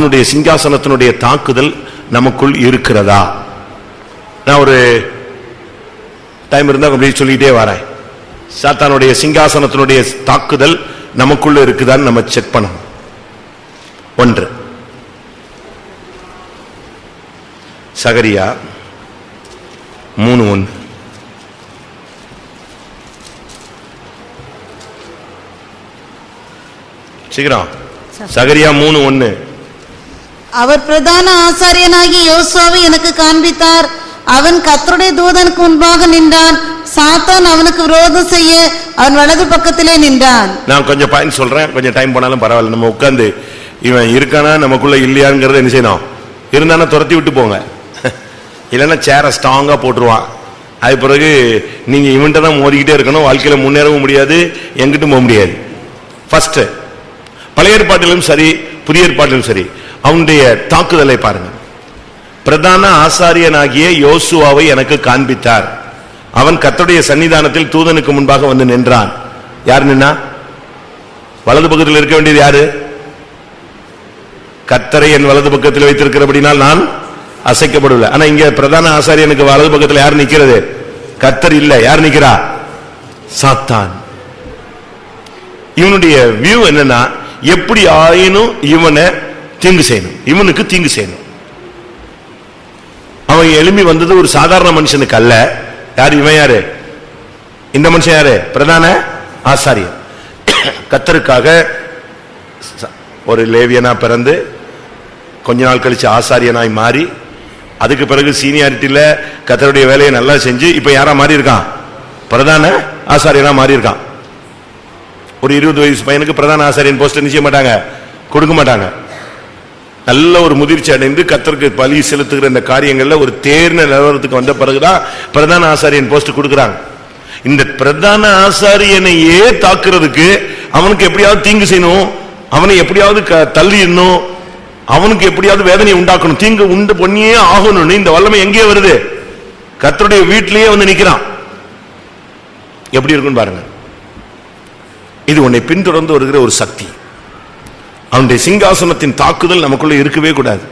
அவனுடைய சிங்காசனத்தினுடைய தாக்குதல் நமக்குள் இருக்கிறதா? நான் ஒரு டைம் இருந்தா அப்படி சொல்லிட்டே வரேன். சாத்தானுடைய சிங்காசனத்தினுடைய தாக்குதல் நமக்குள்ள இருக்குதான்னு நம்ம செக் பண்ணணும். ஒன்று, சகரியா 3:1. சீக்கிரம். சகரியா 3:1. அவர் பிரதான ஆசாரியனாகி யோசுவாவை எனக்கு காண்பித்தார். அவன் கர்த்தருடைய தூதனுக்கு முன்பாக நின்றான். சாத்தான் அவனுக்கு விரோதம் செய்ய அவன் வலது பக்கத்திலே நின்றான். நான் கொஞ்சம் பாயிண்ட் சொல்றேன், கொஞ்சம் டைம் போனாலும் பரவாயில்ல. நம்ம உட்கார்ந்து இவன் இருக்கானா நமக்குள்ள இல்லையாங்கிறத என்ன செய்யணும்? இருந்தானா துரத்தி விட்டு போங்க, இல்லைன்னா சேரை ஸ்ட்ராங்கா போட்டுருவான். அது பிறகு நீங்க இவன்ட்ட தான் மோதிக்கிட்டே இருக்கணும். வாழ்க்கையில முன்னேறவும் முடியாது, எங்கிட்டும் போக முடியாது. ஃபர்ஸ்ட், பழைய ஏற்பாட்டிலும் சரி புதிய ஏற்பாட்டிலும் சரி அவனுடைய தாக்குதலை பாருங்க. பிரதான ஆசாரியனாகிய யோசுவாவை எனக்கு காண்பித்தார். அவன் கர்த்தருடைய சன்னிதானத்தில் தூதனுக்கு முன்பாக வந்து நின்றான். யார் நின்னா? வலது பக்கத்தில் இருக்க வேண்டியது யாரு? கர்த்தரை என் வலது பக்கத்தில் வைத்திருக்கிறபடினால் நான் அசைக்கப்படவில்லை. ஆனா இங்க பிரதான ஆசாரியனுக்கு வலது பக்கத்தில் யார் நிக்கிறது? கர்த்தர் இல்ல. யார் நிக்கிறா? சாத்தான். இவனுடைய வியூ என்னன்னா, எப்படி ஆயினும் இவனை தீங்கு செய்யணும், இவனுக்கு தீங்கு செய்யணும். அவன் எழும்பி வந்தது ஒரு சாதாரண மனுஷனுக்கு அல்ல. யார் இவன்? யாரு இந்த மனுஷன்? யாரு? பிரதான ஆசாரியன். கர்த்தருக்காக ஒரு லேவியனா பிறந்து கொஞ்ச நாள் கழிச்சு ஆசாரியனாய் மாறி, அதுக்கு பிறகு சீனியாரிட்டியில கர்த்தருடைய வேலையை நல்லா செஞ்சு இப்ப யாரா மாறி இருக்கான்? பிரதான ஆசாரியனா மாறி இருக்கான். ஒரு 20 வயசு பையனுக்கு பிரதான ஆசாரியன் போஸ்ட் நிச்சய மாட்டாங்க, கொடுக்க மாட்டாங்க. நல்ல ஒரு முதிர்ச்சி அடைந்து கர்த்தருக்கு பலி செலுத்துகிற இந்த காரியங்கள்ல ஒரு தேர்ந்த நிலவரத்துக்கு வந்த பிறகுதான் பிரதான ஆசாரியன் போஸ்ட் கொடுக்கிறாங்க. இந்த பிரதான ஆசாரியனையே தாக்குறதுக்கு அவனுக்கு எப்படியாவது தீங்கு செய்யணும், அவனை எப்படியாவது தள்ளிடணும், அவனுக்கு எப்படியாவது வேதனையை உண்டாக்கணும், தீங்கு உண்டு பண்ணியே ஆகணும்னு இந்த வல்லமை எங்கே வருது? கர்த்தருடைய வீட்டிலேயே வந்து நிக்கிறான். எப்படி இருக்குன்னு பாருங்க. இது உன்னை பின்தொடர்ந்து வருகிற ஒரு சக்தி. அவனுடைய சிங்காசனத்தின் தாக்குதல் நமக்குள்ள இருக்கவே கூடாது.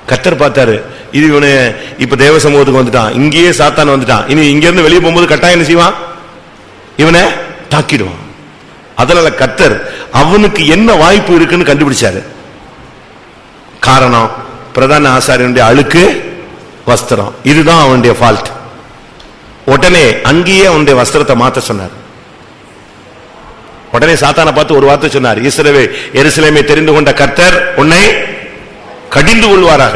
கர்த்தர் பார்த்தாரு, இது இவனு இப்ப தேவ சமூகத்துக்கு வந்துட்டான், இங்கேயே சாத்தான் வந்துட்டான், இனி இங்க இருந்து வெளியே போகும்போது கட்டாயம் என்ன செய்வான்? இவனை தாக்கிடுவான். அதனால கர்த்தர் அவனுக்கு என்ன வாய்ப்பு இருக்குன்னு கண்டுபிடிச்சாரு. காரணம், பிரதான ஆசாரியனுடைய அழுக்கு வஸ்திரம். இதுதான் அவனுடைய ஃபால்ட். உடனே அங்கேயே அவனுடைய வஸ்திரத்தை மாத்த சொன்னார். உடனே சாத்தானை பார்த்து ஒரு வார்த்தை சொன்னார், எருசலேமை தெரிந்து கொண்ட கர்த்தர் உன்னை கடிந்து கொள்வாராக.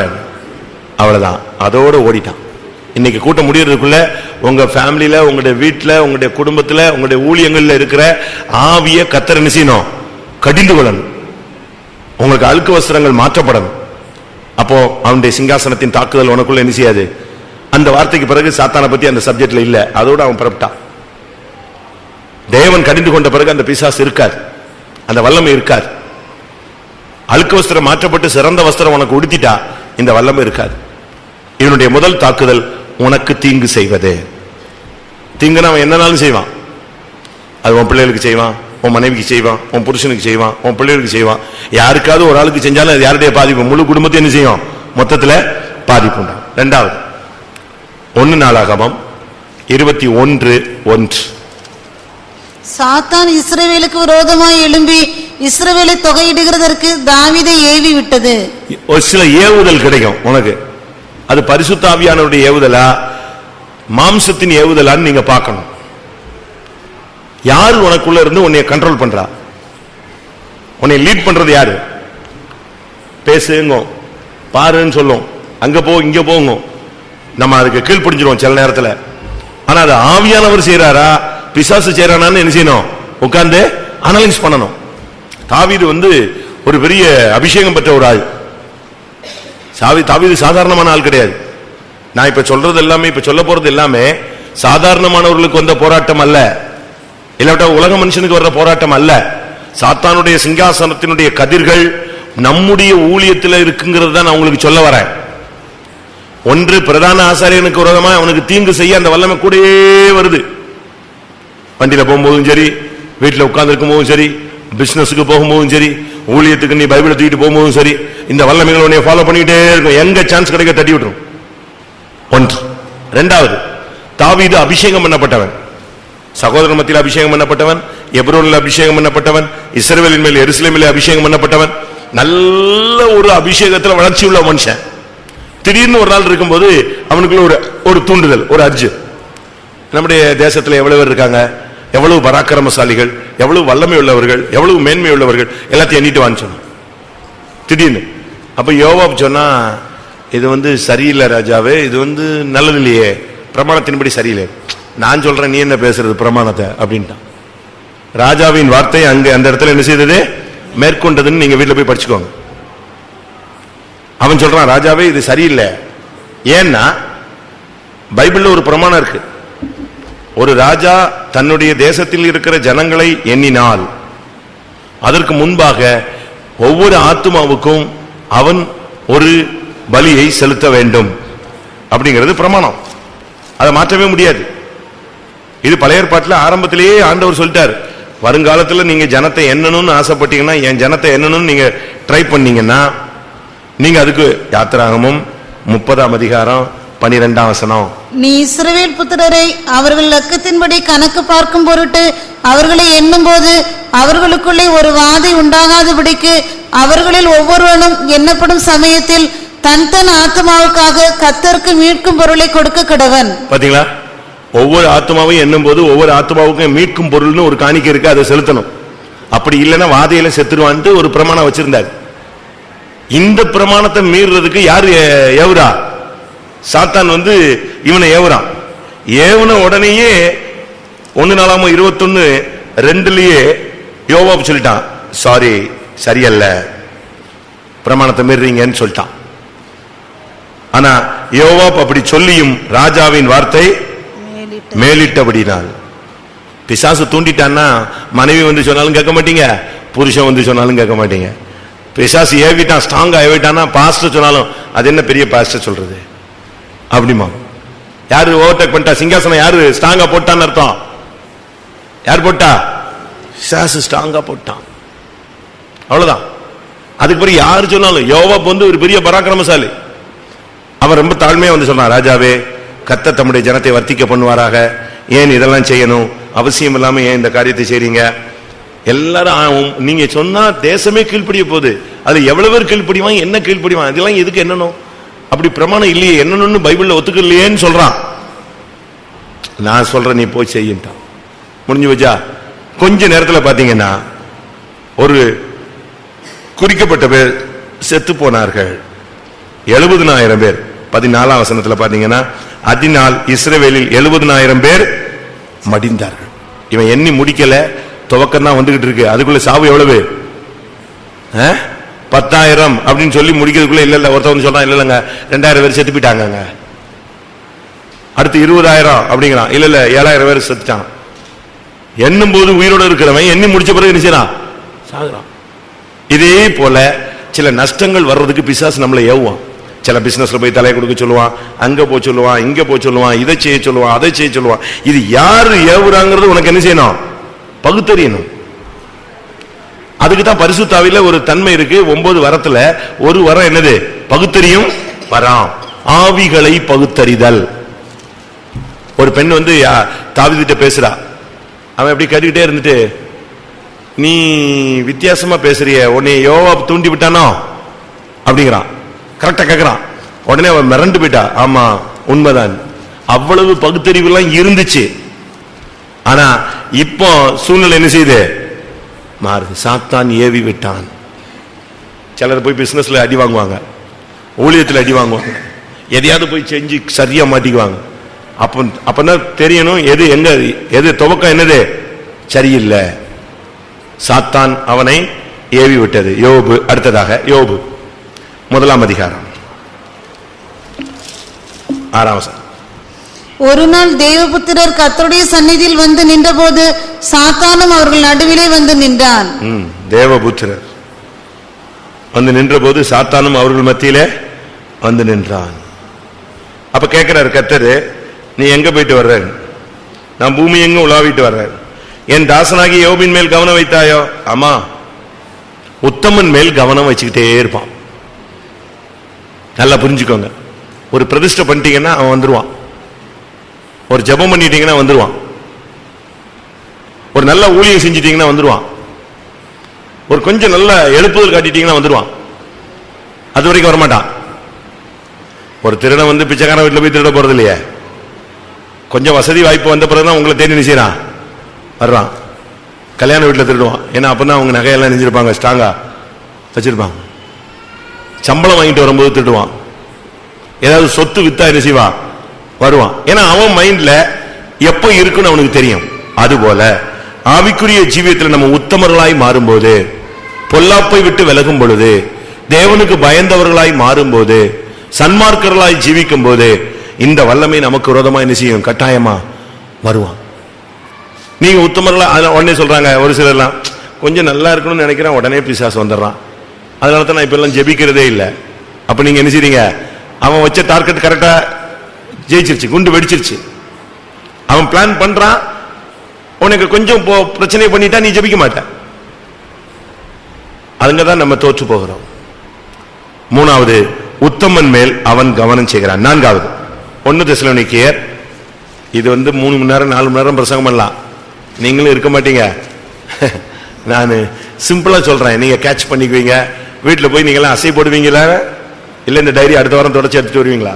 அவ்வளவுதான், அதோட ஓடிட்டான். இன்னைக்கு கூட்டம் முடியறதுக்குள்ள உங்க ஃபேமிலியில, உங்களுடைய வீட்டுல, உங்களுடைய குடும்பத்துல, உங்களுடைய ஊழியங்கள்ல இருக்கிற ஆவிய கர்த்தர் என்ன செய்யணும்? கடிந்து கொள்ளணும். உங்களுக்கு அழுக்கு வஸ்திரங்கள் மாற்றப்படணும். அப்போ அவனுடைய சிங்காசனத்தின் தாக்குதல் உனக்குள்ள என்ன செய்யாது? அந்த வார்த்தைக்கு பிறகு சாத்தானை பத்தி அந்த சப்ஜெக்ட்ல இல்ல, அதோட அவன் புறப்பட்டான். தேவன் கடிந்து கொண்ட பிறகு அந்த பிசாசு இருக்காது, அந்த வல்லமை இருக்காது. அழுக்கு வஸ்திரம் மாற்றப்பட்டு சிறந்த வஸ்திரம் உனக்கு உடுத்திட்டா இந்த வல்லமை இருக்காது. இவனுடைய முதல் தாக்குதல் உனக்கு தீங்கு செய்வது. தீங்குன்னு அவன் என்னன்னாலும் செய்வான். அது உன் பிள்ளைகளுக்கு செய்வான், உன் மனைவிக்கு செய்வான், உன் புருஷனுக்கு செய்வான், உன் பிள்ளைகளுக்கு செய்வான். யாருக்காவது ஒரு ஆளுக்கு செஞ்சாலும் அது யாருடைய பாதிப்பு? முழு குடும்பத்தை என்ன செய்யும்? மொத்தத்துல பாதிப்பு உண்டாகும். இரண்டாவது, 1 நாளாகமம் 21:1. சாத்தான் இஸ்ரவேலுக்கு விரோதமாய் எழும்பி இஸ்ரவேலை தொகையிடுகிறதற்கு தாவீதை ஏவி விட்டது. ஒரு சில ஏவுதல் கிடைக்கும் உனக்கு. அது பரிசுத்த ஆவியானவருடைய ஏவுதலா, மாம்சத்தின் ஏவுதலான்னு நீங்க பார்க்கணும். யாரு உனக்குள்ள இருந்து உன்னை கண்ட்ரோல் பண்றா? உன்னை லீட் பண்றது யாரு? பேசுங்க, பாருன்னு சொல்லும், அங்க போ இங்க போங்க, நம்ம அதுக்கு கீழ்ப்படிஞ்சிருவோம் சில நேரத்துல. ஆனா அது ஆவியானவர் செய்யறாரா பிசாசு செய்யறானான்னு என்ன செய்யணும்? உட்கார்ந்து அனலைஸ் பண்ணணும். தாவீது ஒரு பெரிய அபிஷேகம் பெற்ற ஒரு ஆள். தாவீது சாதாரணமான ஆள் கிடையாது. நான் இப்ப சொல்றது எல்லாமே, இப்ப சொல்ல போறது எல்லாமே சாதாரணமானவர்களுக்கு வந்த போராட்டம் அல்ல, இல்லாவிட்டா உலக மனுஷனுக்கு வர்ற போராட்டம் அல்ல. சாத்தானுடைய சிங்காசனத்தினுடைய கதிர்கள் நம்முடைய ஊழியத்தில் இருக்குங்கிறது தான் நான் உங்களுக்கு சொல்ல வரேன். ஒன்று, பிரதான ஆசாரியனுக்கு விரோதமா அவனுக்கு தீங்கு செய்ய அந்த வல்லமை கூடவே வருது. வண்டியில போகும்போதும் சரி, வீட்டில் உட்கார்ந்து இருக்கும் போதும் சரி, பிசினஸுக்கு போகும்போதும் சரி, ஊழியத்துக்கு நீ பைபிளை தூக்கிட்டு போகும்போதும் சரி, இந்த வல்லமைகள் உன்னை ஃபாலோ பண்ணிக்கிட்டே இருக்கும். எங்க சான்ஸ் கிடைக்க தட்டி விட்டுரும். ஒன்று. இரண்டாவது, தாவீது அபிஷேகம் பண்ணப்பட்டவன், சகோதரர் மத்தியில் அபிஷேகம் பண்ணப்பட்டவன், எப்ரோனில் அபிஷேகம் பண்ணப்பட்டவன், இஸ்ரவேலின் மேல் எருசலேமிலே அபிஷேகம் பண்ணப்பட்டவன், நல்ல ஒரு அபிஷேகத்தில் வளர்ச்சி உள்ள மனுஷன். திடீர்னு ஒரு நாள் இருக்கும்போது அவனுக்குள்ள ஒரு தூண்டுதல், ஒரு அர்ஜு. நம்முடைய தேசத்தில் எவ்வளவு பேர் இருக்காங்க, எவ்வளவு பராக்கிரமசாலிகள், எவ்வளவு வல்லமை உள்ளவர்கள், எவ்வளவு மேன்மை உள்ளவர்கள், எல்லாத்தையும் எண்ணிட்டு வான்னு சொன்னான் திடீர்னு. அப்ப யோவாப் சொன்னா, இது சரியில்லை ராஜாவே, இது நல்லது இல்லையே, பிரமாணத்தின்படி சரியில்லை. நான் சொல்றேன், நீ என்ன பேசுறது பிரமாணத்தை அப்படின்ட்டான். ராஜாவின் வார்த்தை அங்க அந்த இடத்துல என்ன செய்தது, மேற்கொண்டதுன்னு நீங்க வீட்டுல போய் படிச்சுக்கோங்க. அவன் சொல்றான், ராஜாவே இது சரியில்லை. ஏன்னா பைபிள்ல ஒரு பிரமாணம் இருக்கு. ஒரு ராஜா தன்னுடைய தேசத்தில் இருக்கிற ஜனங்களை எண்ணினால் அதற்கு முன்பாக ஒவ்வொரு ஆத்துமாவுக்கும் அவன் ஒரு பலியை செலுத்த வேண்டும் அப்படிங்கிறது பிரமாணம். அதை மாற்றவே முடியாது. இது பழைய ஏற்பாட்டில் ஆரம்பத்திலேயே ஆண்டவர் சொல்லிட்டார், வருங்காலத்தில் நீங்க ஜனத்தை எண்ணணும்னு ஆசைப்பட்டீங்கன்னா, என் ஜனத்தை எண்ணணும்னு நீங்க ட்ரை பண்ணீங்கன்னா, நீங்க அதுக்கு யாத்திராகமும் 30ஆம் அதிகாரம் 12ஆம் வசனம், நீ இஸ்ரவேல் புத்திரரை அவர்கள் லக்கத்தின்படி கணக்கு பார்க்கும் பொருட்டு அவர்களை எண்ணும் போது அவர்களுக்குள்ளே ஒரு வாதை உண்டாகாதபடிக்கு அவர்களில் ஒவ்வொருவனும் எண்ணப்படும் சமயத்தில் தன் தன் ஆத்மாவுக்காக கர்த்தருக்கு மீட்கும் பொருளை கொடுக்க கடவன். பாத்தீங்களா, ஒவ்வொரு ஆத்மாவையும் எண்ணும் போது ஒவ்வொரு ஆத்மாவுக்கும் மீட்கும் பொருள்னு ஒரு காணிக்கை இருக்கு, அதை செலுத்தணும். அப்படி இல்லைன்னா வாதையில செத்துருவான்ட்டு ஒரு பிரமாணம் வச்சிருந்தார். இந்த பிரமாணத்தை மீறுறதுக்கு யாரு ஏவுரா? சாத்தான் இவனை ஏவுறான். ஏவுன உடனேயே 1 நாளாகமம் 21:2 யோவாப் சொல்லிட்டான், சாரி சரியல்ல, பிரமாணத்தை மீறீங்கன்னு சொல்லிட்டான். ஆனா யோவாப் அப்படி சொல்லியும் ராஜாவின் வார்த்தை மேலிட்டபடினால், பிசாசு தூண்டிட்டான்னா மனைவி சொன்னாலும் கேட்க மாட்டீங்க, புருஷன் சொன்னாலும் கேட்க மாட்டீங்க. பிசாசு ஏவிட்டான், ஸ்ட்ராங்கா ஏவிட்டான்னா பாஸ்டர் சொன்னாலும் அது என்ன பெரிய பாஸ்டர் சொல்றது அப்படிமா. யாரு ஓவர்டேக் பண்ணிட்டா, சிங்காசனம் யாரு ஸ்ட்ராங்கா போட்டான்னு அர்த்தம். யார் போட்டா? பிசாசு ஸ்ட்ராங்கா போட்டான், அவ்வளவுதான். அதுக்கு பிறகு யாரு சொன்னாலும், யோவாப் ஒரு பெரிய பராக்கிரமசாலி, அவன் ரொம்ப தாழ்மையா சொன்னான், ராஜாவே கர்த்தர் தம்முடைய ஜனத்தை வர்த்திக்க பண்ணுவாராக, ஏன் இதெல்லாம் செய்யணும், அவசியம் இல்லாம ஏன் இந்த காரியத்தை செய்றீங்க, எல்லாரும் நீங்க சொன்னா தேசமே கீழ்ப்படிய போகுது, அது எவ்வளவு பேர் கீழ்ப்படிவான், என்ன கீழ்ப்படிவான், இதெல்லாம் எதுக்கு என்னணும், அப்படி பிரமாணம் இல்லையே, என்னன்னு பைபிள்ல ஒத்துக்கலையேன்னு சொல்றான். நான் சொல்றேன் நீ போய் செய்யிட்டான், முடிஞ்சு வச்சா. கொஞ்ச நேரத்தில் பாத்தீங்கன்னா ஒரு குறிக்கப்பட்ட பேர் செத்து போனார்கள், 70,000 பேர். 14ஆம் வசனத்துல பாத்தீங்கன்னா, அதனால் இஸ்ரவேலில் 70,000 பேர் மடிந்தார்கள். இவன் எண்ணி முடிக்கல, துவக்கம் தான் வந்துகிட்டு இருக்கு. அதுக்குள்ள சாவு எவ்வளவு? 10,000 அப்படின்னு சொல்லி முடிக்கிறதுக்குள்ள இல்ல ஒருத்தவங்க சொல்றான், இல்லங்க 2,000 பேர் செத்து போயிட்டாங்க. அடுத்து 20,000 அப்படிங்கிறான், இல்ல 7,000 பேர் செத்துட்டான். எண்ணும் போது உயிரோடு இருக்கிறவன் எண்ணி முடிச்ச பிறகு என்ன செய்யறான்? சாகுறான். இதே போல சில நஷ்டங்கள் வர்றதுக்கு பிசாசு நம்மளை ஏவுவான். சில பிசினஸ்ல போய் தலையை கொடுக்க சொல்லுவான், அங்க போய் சொல்லுவான், இங்க போய் சொல்லுவான், இதை செய்ய சொல்லுவான், அதை செய்ய சொல்லுவான். இது யாரு ஏவுறாங்கிறது உனக்கு என்ன செய்யணும்? பகுத்தறியணும். அதுக்கு தான் பரிசுத்த ஆவியில ஒரு தன்மை இருக்கு. 9 வரத்துல ஒரு வரம் என்னது? பகுத்தறியும் வரம், ஆவிகளை பகுத்தறிதல். ஒரு பெண் தாவீதுகிட்ட பேசுறா, அவன் எப்படி கேட்டுக்கிட்டே இருந்துட்டு, நீ வித்தியாசமா பேசுறிய, உன்னை யோவாப் தூண்டி விட்டானோ அப்படிங்கிறான். கரெக்டா கேட்கிறான். உடனே அவன் மிரண்டு போயிட்டா, ஆமா உண்மைதான். அவ்வளவு பகுத்தறிவு எல்லாம் இருந்துச்சு. ஆனா இப்போ சூழ்நிலை என்ன செய்யுது? மாறுது. சாத்தான் ஏவி விட்டான். சிலர் போய் பிசினஸ்ல அடி வாங்குவாங்க, ஊழியத்தில் அடி வாங்குவாங்க, எதையாவது போய் செஞ்சு சரியா மாட்டிக்குவாங்க. அப்பதான் தெரியணும் எது எங்க, எது துவக்கம் என்னது சரியில்லை. சாத்தான் அவனை ஏவி விட்டது. யோபு. அடுத்ததாக யோபு 1ஆம் அதிகாரம் 6ஆம் வசனம். ஒரு நாள் தேவபுத்திரர் கர்த்தருடைய சந்நிதியில் வந்து நின்றபோது சாத்தானும் அவர்கள் நடுவிலே வந்து நின்றான். தேவபுத்திரர் வந்து நின்றபோது சாத்தானும் அவர்கள் மத்தியிலே வந்து நின்றான். அப்ப கேட்கிறார் கர்த்தர், நீ எங்க போயிட்டு வர்ற? நான் பூமி எங்க உலாவிட்டு வர்றேன். என் தாசனாகி யோபின் மேல் கவனம் வைத்தாயோ? ஆமா. உத்தமன் மேல் கவனம் வச்சுக்கிட்டே இருப்பான். நல்லா புரிஞ்சுக்கோங்க. ஒரு பிரதிஷ்டை பண்ணிட்டீங்கன்னா அவன் வந்துருவான், ஒரு ஜெபம் பண்ணிட்டீங்கன்னா வந்துருவான், ஒரு நல்ல ஊழியம் செஞ்சிட்டீங்கன்னா வந்துருவான், ஒரு கொஞ்சம் நல்ல எழுப்புதல் காட்டிட்டீங்கன்னா வந்துருவான். அது வரைக்கும் வரமாட்டான். ஒரு திருடன் வந்து பிச்சைக்காரன் வீட்டில் போய் திருட போறது இல்லையே, கொஞ்சம் வசதி வாய்ப்பு வந்த பிறகுதான் உங்களை தேடி நினைச்சான் வர்றான். கல்யாண வீட்டில் திருடுவான், ஏன்னா அப்பதான் அவங்க நகையெல்லாம் நெஞ்சிருப்பாங்க, ஸ்ட்ராங்கா வச்சிருப்பாங்க. சம்பளம் வாங்கிட்டு வரும்போது திருடுவான், ஏதாவது சொத்து வித்தா என்ன செய்வான் வருவான், ஏன்னா அவன் மைண்ட்ல எப்ப இருக்குன்னு அவனுக்கு தெரியும். அதுபோல ஆவிக்குரிய ஜீவியத்தில் நம்ம உத்தமர்களாய் மாறும்போது, பொல்லாப்பை விட்டு விலகும் பொழுது, தேவனுக்கு பயந்தவர்களாய் மாறும்போது, சன்மார்க்கர்களாய் ஜீவிக்கும் போது இந்த வல்லமை நமக்கு விரோதமா என்ன செய்யும், கட்டாயமா வருவான். நீங்க உத்தமர்களா உடனே சொல்றாங்க ஒரு சிலர்லாம், கொஞ்சம் நல்லா இருக்கணும்னு நினைக்கிறேன், உடனே பிசாசு வந்துடுறான். அதனால தான் நான் இப்ப எல்லாம் ஜெபிக்கிறதே இல்லை. அப்ப நீங்க என்ன செய்றீங்க, அவன் வச்ச டார்கெட் கரெக்டா ஜெயிச்சிருச்சு, குண்டு வெடிச்சிருச்சு. அவன் பிளான் பண்றான், உனக்கு கொஞ்சம் பிரச்சனை பண்ணிட்டா நீ ஜெபிக்க மாட்ட. அதுங்கதான் நம்ம தோற்று போகிறோம். மூணாவது, உத்தமன் மேல் அவன் கவனம் செய்கிறான். நான்காவது 1 தெசலோனிக்கேயர், இது 3 மணி நேரம் 4 மணி நேரம் பிரசங்கம் பண்ணலாம், நீங்களும் இருக்க மாட்டீங்க. நான் சிம்பிளா சொல்றேன், நீங்க கேட்ச் பண்ணிக்குவீங்க. வீட்டுல போய் நீங்க எல்லாம் அசை போடுவீங்களா, இல்ல இந்த டைரி அடுத்த வாரம் தொடர்ச்சி எடுத்துட்டு வருவீங்களா,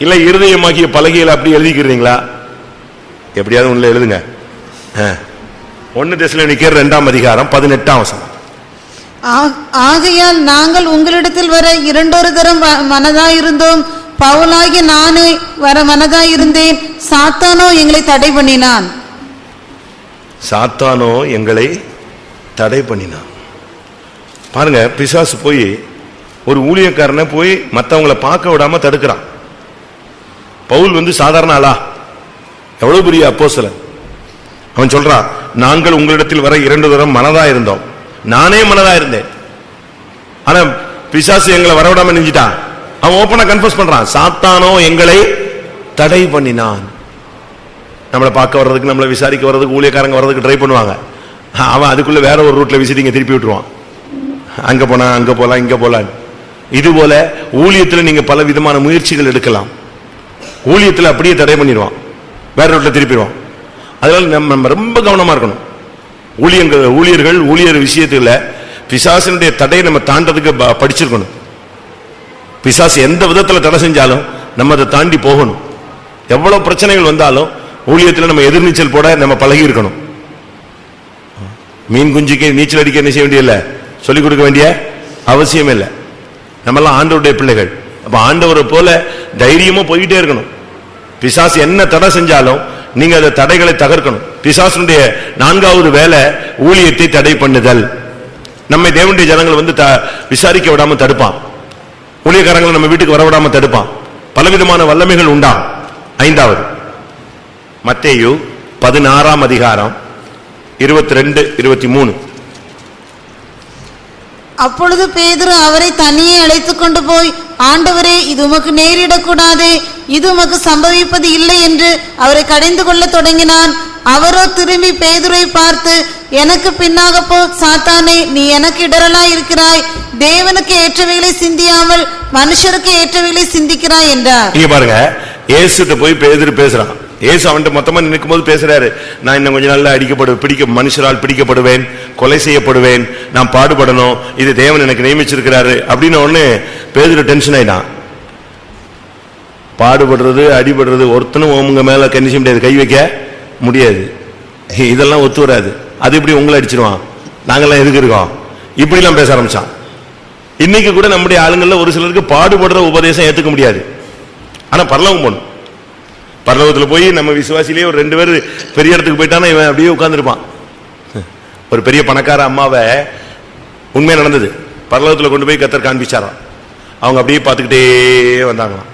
இல்ல இருதயமாக்கிய பலகையில அப்படி எழுதிக்கிறீங்களா? எப்படியாவது உள்ள எழுதுங்க. 1 தெசலோனிக்கேயர் 2ஆம் அதிகாரம் 18ஆம் வசனம். ஆகையால் நாங்கள் உங்களிடத்தில் வர 2 தரம் மனதாயிருந்தோம், பவுலாகி நானே வர மனதாயிருந்தேன், சாத்தானோ எங்களை தடை பண்ணினான். சாத்தானோ எங்களை தடை பண்ணினான். பாருங்க, பிசாசு போய் ஒரு ஊழியக்காரனை போய் மற்றவங்களை பார்க்க விடாம தடுக்கிறான். பவுல் சாதாரண ஆளா, எவ்வளவு பெரிய அப்போஸ்தலன். அவன் சொல்றான், நாங்கள் உங்களிடத்தில் வர 2 தரம் மனதா இருந்தோம், நானே மனதா இருந்தேன், ஆனா பிசாசு எங்களை வரவிடாம நெஞ்சிட்டான். அவன் ஓப்பனா கன்ஃபஸ் பண்றான், சாத்தானோ எங்களை தடை பண்ணினான். நம்மளை பார்க்க வர்றதுக்கு, நம்மளை விசாரிக்க வர்றதுக்கு, ஊழியக்காரங்க வர்றதுக்கு ட்ரை பண்ணுவாங்க. அவன் அதுக்குள்ள வேற ஒரு ரூட்ல விசிட்டிங்க திருப்பி விட்டுருவான். அங்க போனா அங்க போலாம், இங்க போலாம். இது போல ஊழியத்தில் நீங்க பல விதமான முயற்சிகள் எடுக்கலாம், ஊழியத்தில் அப்படியே தடை பண்ணிடுவான், வேற ரூட்ல திருப்பிடுவான். அதனால நம்ம ரொம்ப கவனமா இருக்கணும். ஊழியர்கள் ஊழியர் விஷயத்துல பிசாசினுடைய தடையை நம்ம தாண்டதுக்கு படிச்சிருக்கணும். பிசாசு எந்த விதத்துல தடை செஞ்சாலும் நம்ம அதை தாண்டி போகணும். எவ்வளவு பிரச்சனைகள் வந்தாலும் ஊழியத்தில் நம்ம எதிர்நீச்சல் போட நம்ம பழகி இருக்கணும். மீன் குஞ்சுக்கு நீச்சல் அடிக்க என்ன செய்ய வேண்டிய, சொல்லிக் கொடுக்க வேண்டிய அவசியம் இல்லை. நம்ம எல்லாம் ஆண்டவருடைய பிள்ளைகள். அப்ப ஆண்டவரை போல தைரியமா போய்கிட்டே இருக்கணும். பிசாசு என்ன தடை செஞ்சாலும் நீங்க அந்த தடைகளை தகர்க்கணும். பிசாசுடைய 4வது வேலை ஊழியத்தை தடை பண்ணுதல். நம்ம தேவனுடைய ஜனங்கள் விசாரிக்க விடாம தடுப்பான், ஊழியக்காரங்களை நம்ம வீட்டுக்கு வரவிடாம தடுப்பான். பலவிதமான வல்லமைகள் உண்டா. 5வது மத்தேயு 16ஆம் அதிகாரம் 22-23. அப்பொழுது பேதுரு அவரை தனியே அழைத்துக் கொண்டு போய், ஆண்டவரே, இது உமக்கு நேரிடக்கூடாதே, இது உமக்கு சம்பவிப்பது இல்லை என்று அவரை கடிந்து கொள்ள தொடங்கினான். அவரோ திரும்பி பேதுரை பார்த்து, எனக்கு பின்னாக போ சாத்தானே, நீ எனக்கு இடரலாய் இருக்கிறாய், தேவனுக்கு ஏற்றவைகளை சிந்தியாமல் மனுஷருக்கு ஏற்றவைகளை சிந்திக்கிறாய் என்றார். இங்க பாருங்க, இயேசுட்ட போய் பேதுரு பேசுறான். இயேசு அவன்கிட்ட மொத்தமா நிற்கும் போது பேசுறாரு, நான் இன்னும் கொஞ்சம் நல்லா மனுஷரால் பிடிக்கப்படுவேன், கொலை செய்யப்படுவேன், நான் பாடுபடணும், இது தேவன் எனக்கு நியமிச்சிருக்கிறாரு அப்படின்னு ஒண்ணு பேதுரு டென்ஷன் ஆயிட்டான். பாடுபடுறது, அடிபடுறது, ஒருத்தனும் உங்க மேல கண்டிக்க முடியாது, கை வைக்க முடியாது, இதெல்லாம் ஒத்து வராது. அது இப்படி உங்களை அடிச்சிருவான், நாங்கெல்லாம் எதுக்கு இருக்கோம், இப்படி எல்லாம் பேச ஆரம்பிச்சான். இன்னைக்கு கூட நம்முடைய ஆளுங்கள்ல ஒரு சிலருக்கு பாடுபடுற உபதேசம் ஏத்துக்க முடியாது. ஆனா பரலோகம் போகணும். பரலோகத்தில் போய் நம்ம விசுவாசிலேயே ஒரு 2 பேர் பெரிய இடத்துக்கு போயிட்டானா இவன் அப்படியே உட்கார்ந்துருப்பான். ஒரு பெரிய பணக்கார அம்மாவை, உண்மையா நடந்தது, பரலோகத்தில் கொண்டு போய் கர்த்தர் காண்பிச்சாராம். அவங்க அப்படியே பார்த்துக்கிட்டே வந்தாங்களாம்.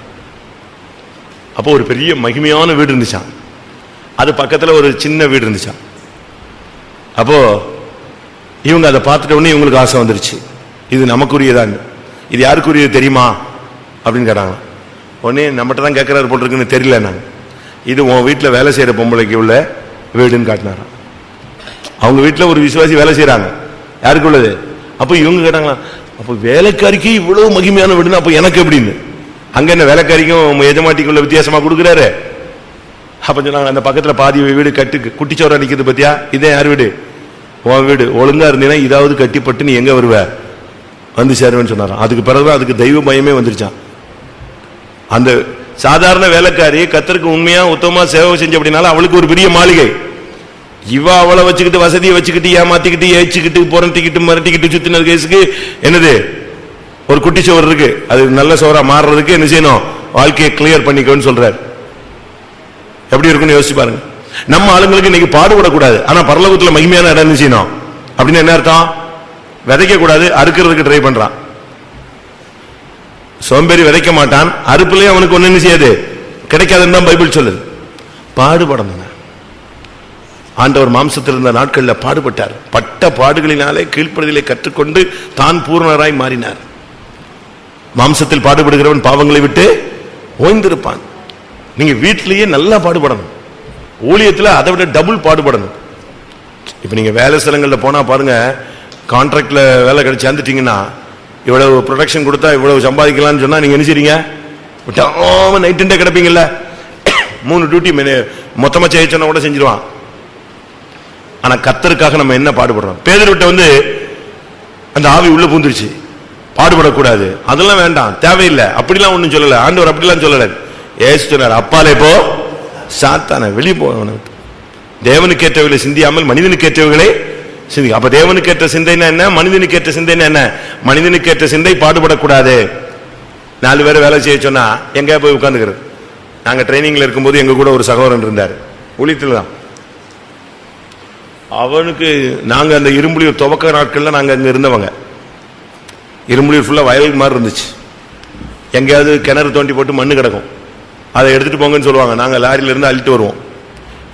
அப்போ ஒரு பெரிய மகிமையான வீடு இருந்துச்சான், அது பக்கத்துல ஒரு சின்ன வீடு இருந்துச்சான். அப்போ இவங்க அதை பார்த்துட்ட உடனே இவங்களுக்கு ஆசை வந்துருச்சு, இது நமக்குரியதான், இது யாருக்குரியது தெரியுமா அப்படின்னு கேட்டாங்க. உடனே நம்மகிட்ட தான் கேட்கிறாரு போட்டிருக்குன்னு தெரியல, நாங்க இது உன் வீட்டில் வேலை செய்யற பொம்பளைக்கு உள்ள வீடுன்னு காட்டினாராம். அவங்க வீட்டில் ஒரு விசுவாசி வேலை செய்யறாங்க, யாருக்கு உள்ளது? அப்ப இவங்க கேட்டாங்களா, அப்ப வேலைக்காரிக்கு இவ்வளவு மகிமையான வீடுன்னு அப்ப எனக்கு எப்படின்னு. அங்க என்ன வேலைக்காரிக்கும் எஜமாட்டிக்குள்ள வித்தியாசமா கொடுக்குறாரு? அப்ப சொன்னாங்க, அந்த பக்கத்துல பாதி வீடு கட்டு குட்டிச்சோரா நிக்கிறது பத்தியா, இதே யார் வீடு? உன் வீடு. ஒழுங்கா இருந்தீங்கன்னா இதாவது கட்டிப்பட்டு நீ எங்க வருவ, வந்து சேருவேன்னு சொன்னாராம். அதுக்கு பிறகுதான் அதுக்கு தெய்வ பயமே வந்துருச்சான். அந்த சாதாரண வேலைக்காரி கர்த்தருக்கு உண்மையா உத்தமமா சேவை செஞ்ச அப்படின்னால அவளுக்கு ஒரு பெரிய மாளிகை. இவ அவளை வச்சுக்கிட்டு வசதியை வச்சுக்கிட்டு ஏமாத்திக்கிட்டு ஏச்சுக்கிட்டு புறட்டிக்கிட்டு மிரட்டிக்கிட்டு சுத்தின கேஸுக்கு என்னது, ஒரு குட்டி சோறு இருக்கு, அது நல்ல சோறா மாறுறதுக்கு என்ன செய்யணும், வாழ்க்கையை கிளியர் பண்ணிக்கோன்னு சொல்றாரு. எப்படி இருக்குன்னு யோசிச்சு பாருங்க. நம்ம ஆளுங்களுக்கு இன்னைக்கு பாடுபடக்கூடாது, ஆனா பரலோகத்துல மகிமையான இடம் என்ன செய்யணும் அப்படின்னு என்ன அர்த்தம்? விதைக்க கூடாது, அறுக்கிறதுக்கு ட்ரை பண்றான். சோம்பேறி விதைக்க மாட்டான், அறுப்புலயே அவனுக்கு ஒண்ணு என்ன செய்யாது, கிடைக்காதுன்னு தான் பைபிள் சொல்லுது. பாடுபடணும். ஆண்டவர் மாம்சத்தில் இருந்த நாட்கள்ல பாடுபட்டார். பட்ட பாடுகளினாலே கீழ்ப்படிதலை கற்றுக்கொண்டு தான் பூர்ணராய் மாறினார். மாம்சத்தில் பாடுபடுகிறவன் பாவங்களை விட்டு ஓய்ந்திருப்பான். நீங்க வீட்டிலேயே நல்லா பாடுபடணும், ஊழியத்தில் அதை விட டபுள் பாடுபடணும். இப்ப நீங்க வேலை ஸ்தலங்கள்ல போனா பாருங்க, கான்ட்ராக்ட்ல வேலை கிடைச்சு சேர்ந்துட்டீங்கன்னா இவ்வளவு ப்ரொடக்ஷன் கொடுத்தா இவ்வளவு சம்பாதிக்கலாம்னு சொன்னா நீங்க என்ன செய்றீங்க, நைட் கிடப்பீங்கல்ல. 3 டியூட்டி மொத்தமா செய்ய சொன்னா கூட செஞ்சிருவான். ஆனா கர்த்தருக்காக நம்ம என்ன பாடுபடுறோம்? பேதுருவிட்ட வந்து அந்த ஆவி உள்ள பூந்துருச்சு, பாடுபடக்கூடாது, அதெல்லாம் வேண்டாம், தேவையில்லை, அப்படிலாம் ஒண்ணும் சொல்லல ஆண்டவர், அப்படிலாம் சொல்லல. ஏசு சொன்னார், அப்பாலே போ சாத்தான, வெளியே போன. தேவனுக்கு ஏற்றவைகளை சிந்தியாமல் மனிதனுக்கு ஏற்றவைகளை சிந்தி. அப்ப தேவனுக்கு ஏற்ற சிந்தைன்னா என்ன, மனிதனுக்கு ஏற்ற சிந்தைன்னா என்ன? மனிதனுக்கு ஏற்ற சிந்தை பாடுபடக்கூடாது. 4 பேரை வேலை செய்ய சொன்னா எங்க போய் உட்கார்ந்துக்கிறது? நாங்க ட்ரைனிங்ல இருக்கும்போது எங்க கூட ஒரு சகோதரன் இருந்தார், ஊழியத்தில் தான். அவனுக்கு நாங்க அந்த இரும்புலியூர் துவக்க நாட்கள்ல நாங்க அங்க இருந்தவங்க. இரும்புலியூர் ஃபுல்லா வயல் மாதிரி இருந்துச்சு. எங்கேயாவது கிணறு தோண்டி போட்டு மண்ணு கிடக்கும், அதை எடுத்துட்டு போங்கன்னு சொல்லுவாங்க. நாங்க லாரியில இருந்து அள்ளிட்டு வருவோம்.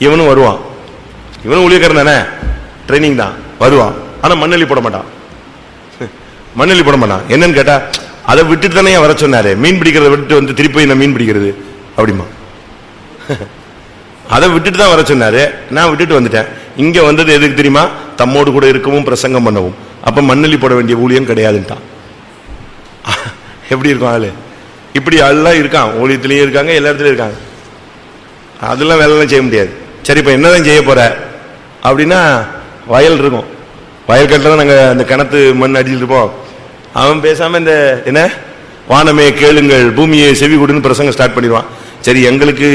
இவனும் வருவான், இவனும் ஊழியக்காரன் தானே, ட்ரைனிங் தான், வருவான். ஆனா மண்ணெல்லி போட மாட்டான். மண்ணெல்லி போட மாட்டான். என்னன்னு கேட்டா, அதை விட்டுட்டு தானே வர சொன்னாரு, மீன் பிடிக்கிறத விட்டுட்டு வந்து திருப்பி என்ன மீன் பிடிக்கிறது அப்படிமா. அதை விட்டுட்டு தான் வர சொன்னாரு, நான் விட்டுட்டு வந்துட்டேன். இங்க வந்தது எதுக்கு தெரியுமா? தம்மோடு கூட இருக்கவும் பிரசங்கம் பண்ணவும். அப்ப மண்ணெல்லி போட வேண்டிய ஊழியம் கிடையாதுன்ட்டான். எப்படி இருக்கும் ஆளு? இப்படி ஆள்லாம் இருக்கான், ஊழியத்திலயும் இருக்காங்க, எல்லா இடத்துலயும் இருக்காங்க. அதெல்லாம் வேலைலாம் செய்ய முடியாது. சரி, இப்ப என்னதான் செய்ய போற அப்படின்னா, வயல் இருக்கும், வயல் கட்டில நாங்க அந்த கிணத்து மண் அடிச்சுட்டு இருப்போம். அவன் பேசாம இந்த என்ன, வானமே கேளுங்கள் பூமியை செவி கொடுன்னு பிரசங்கம் ஸ்டார்ட் பண்ணிடுவான். சரி, எங்களுக்கு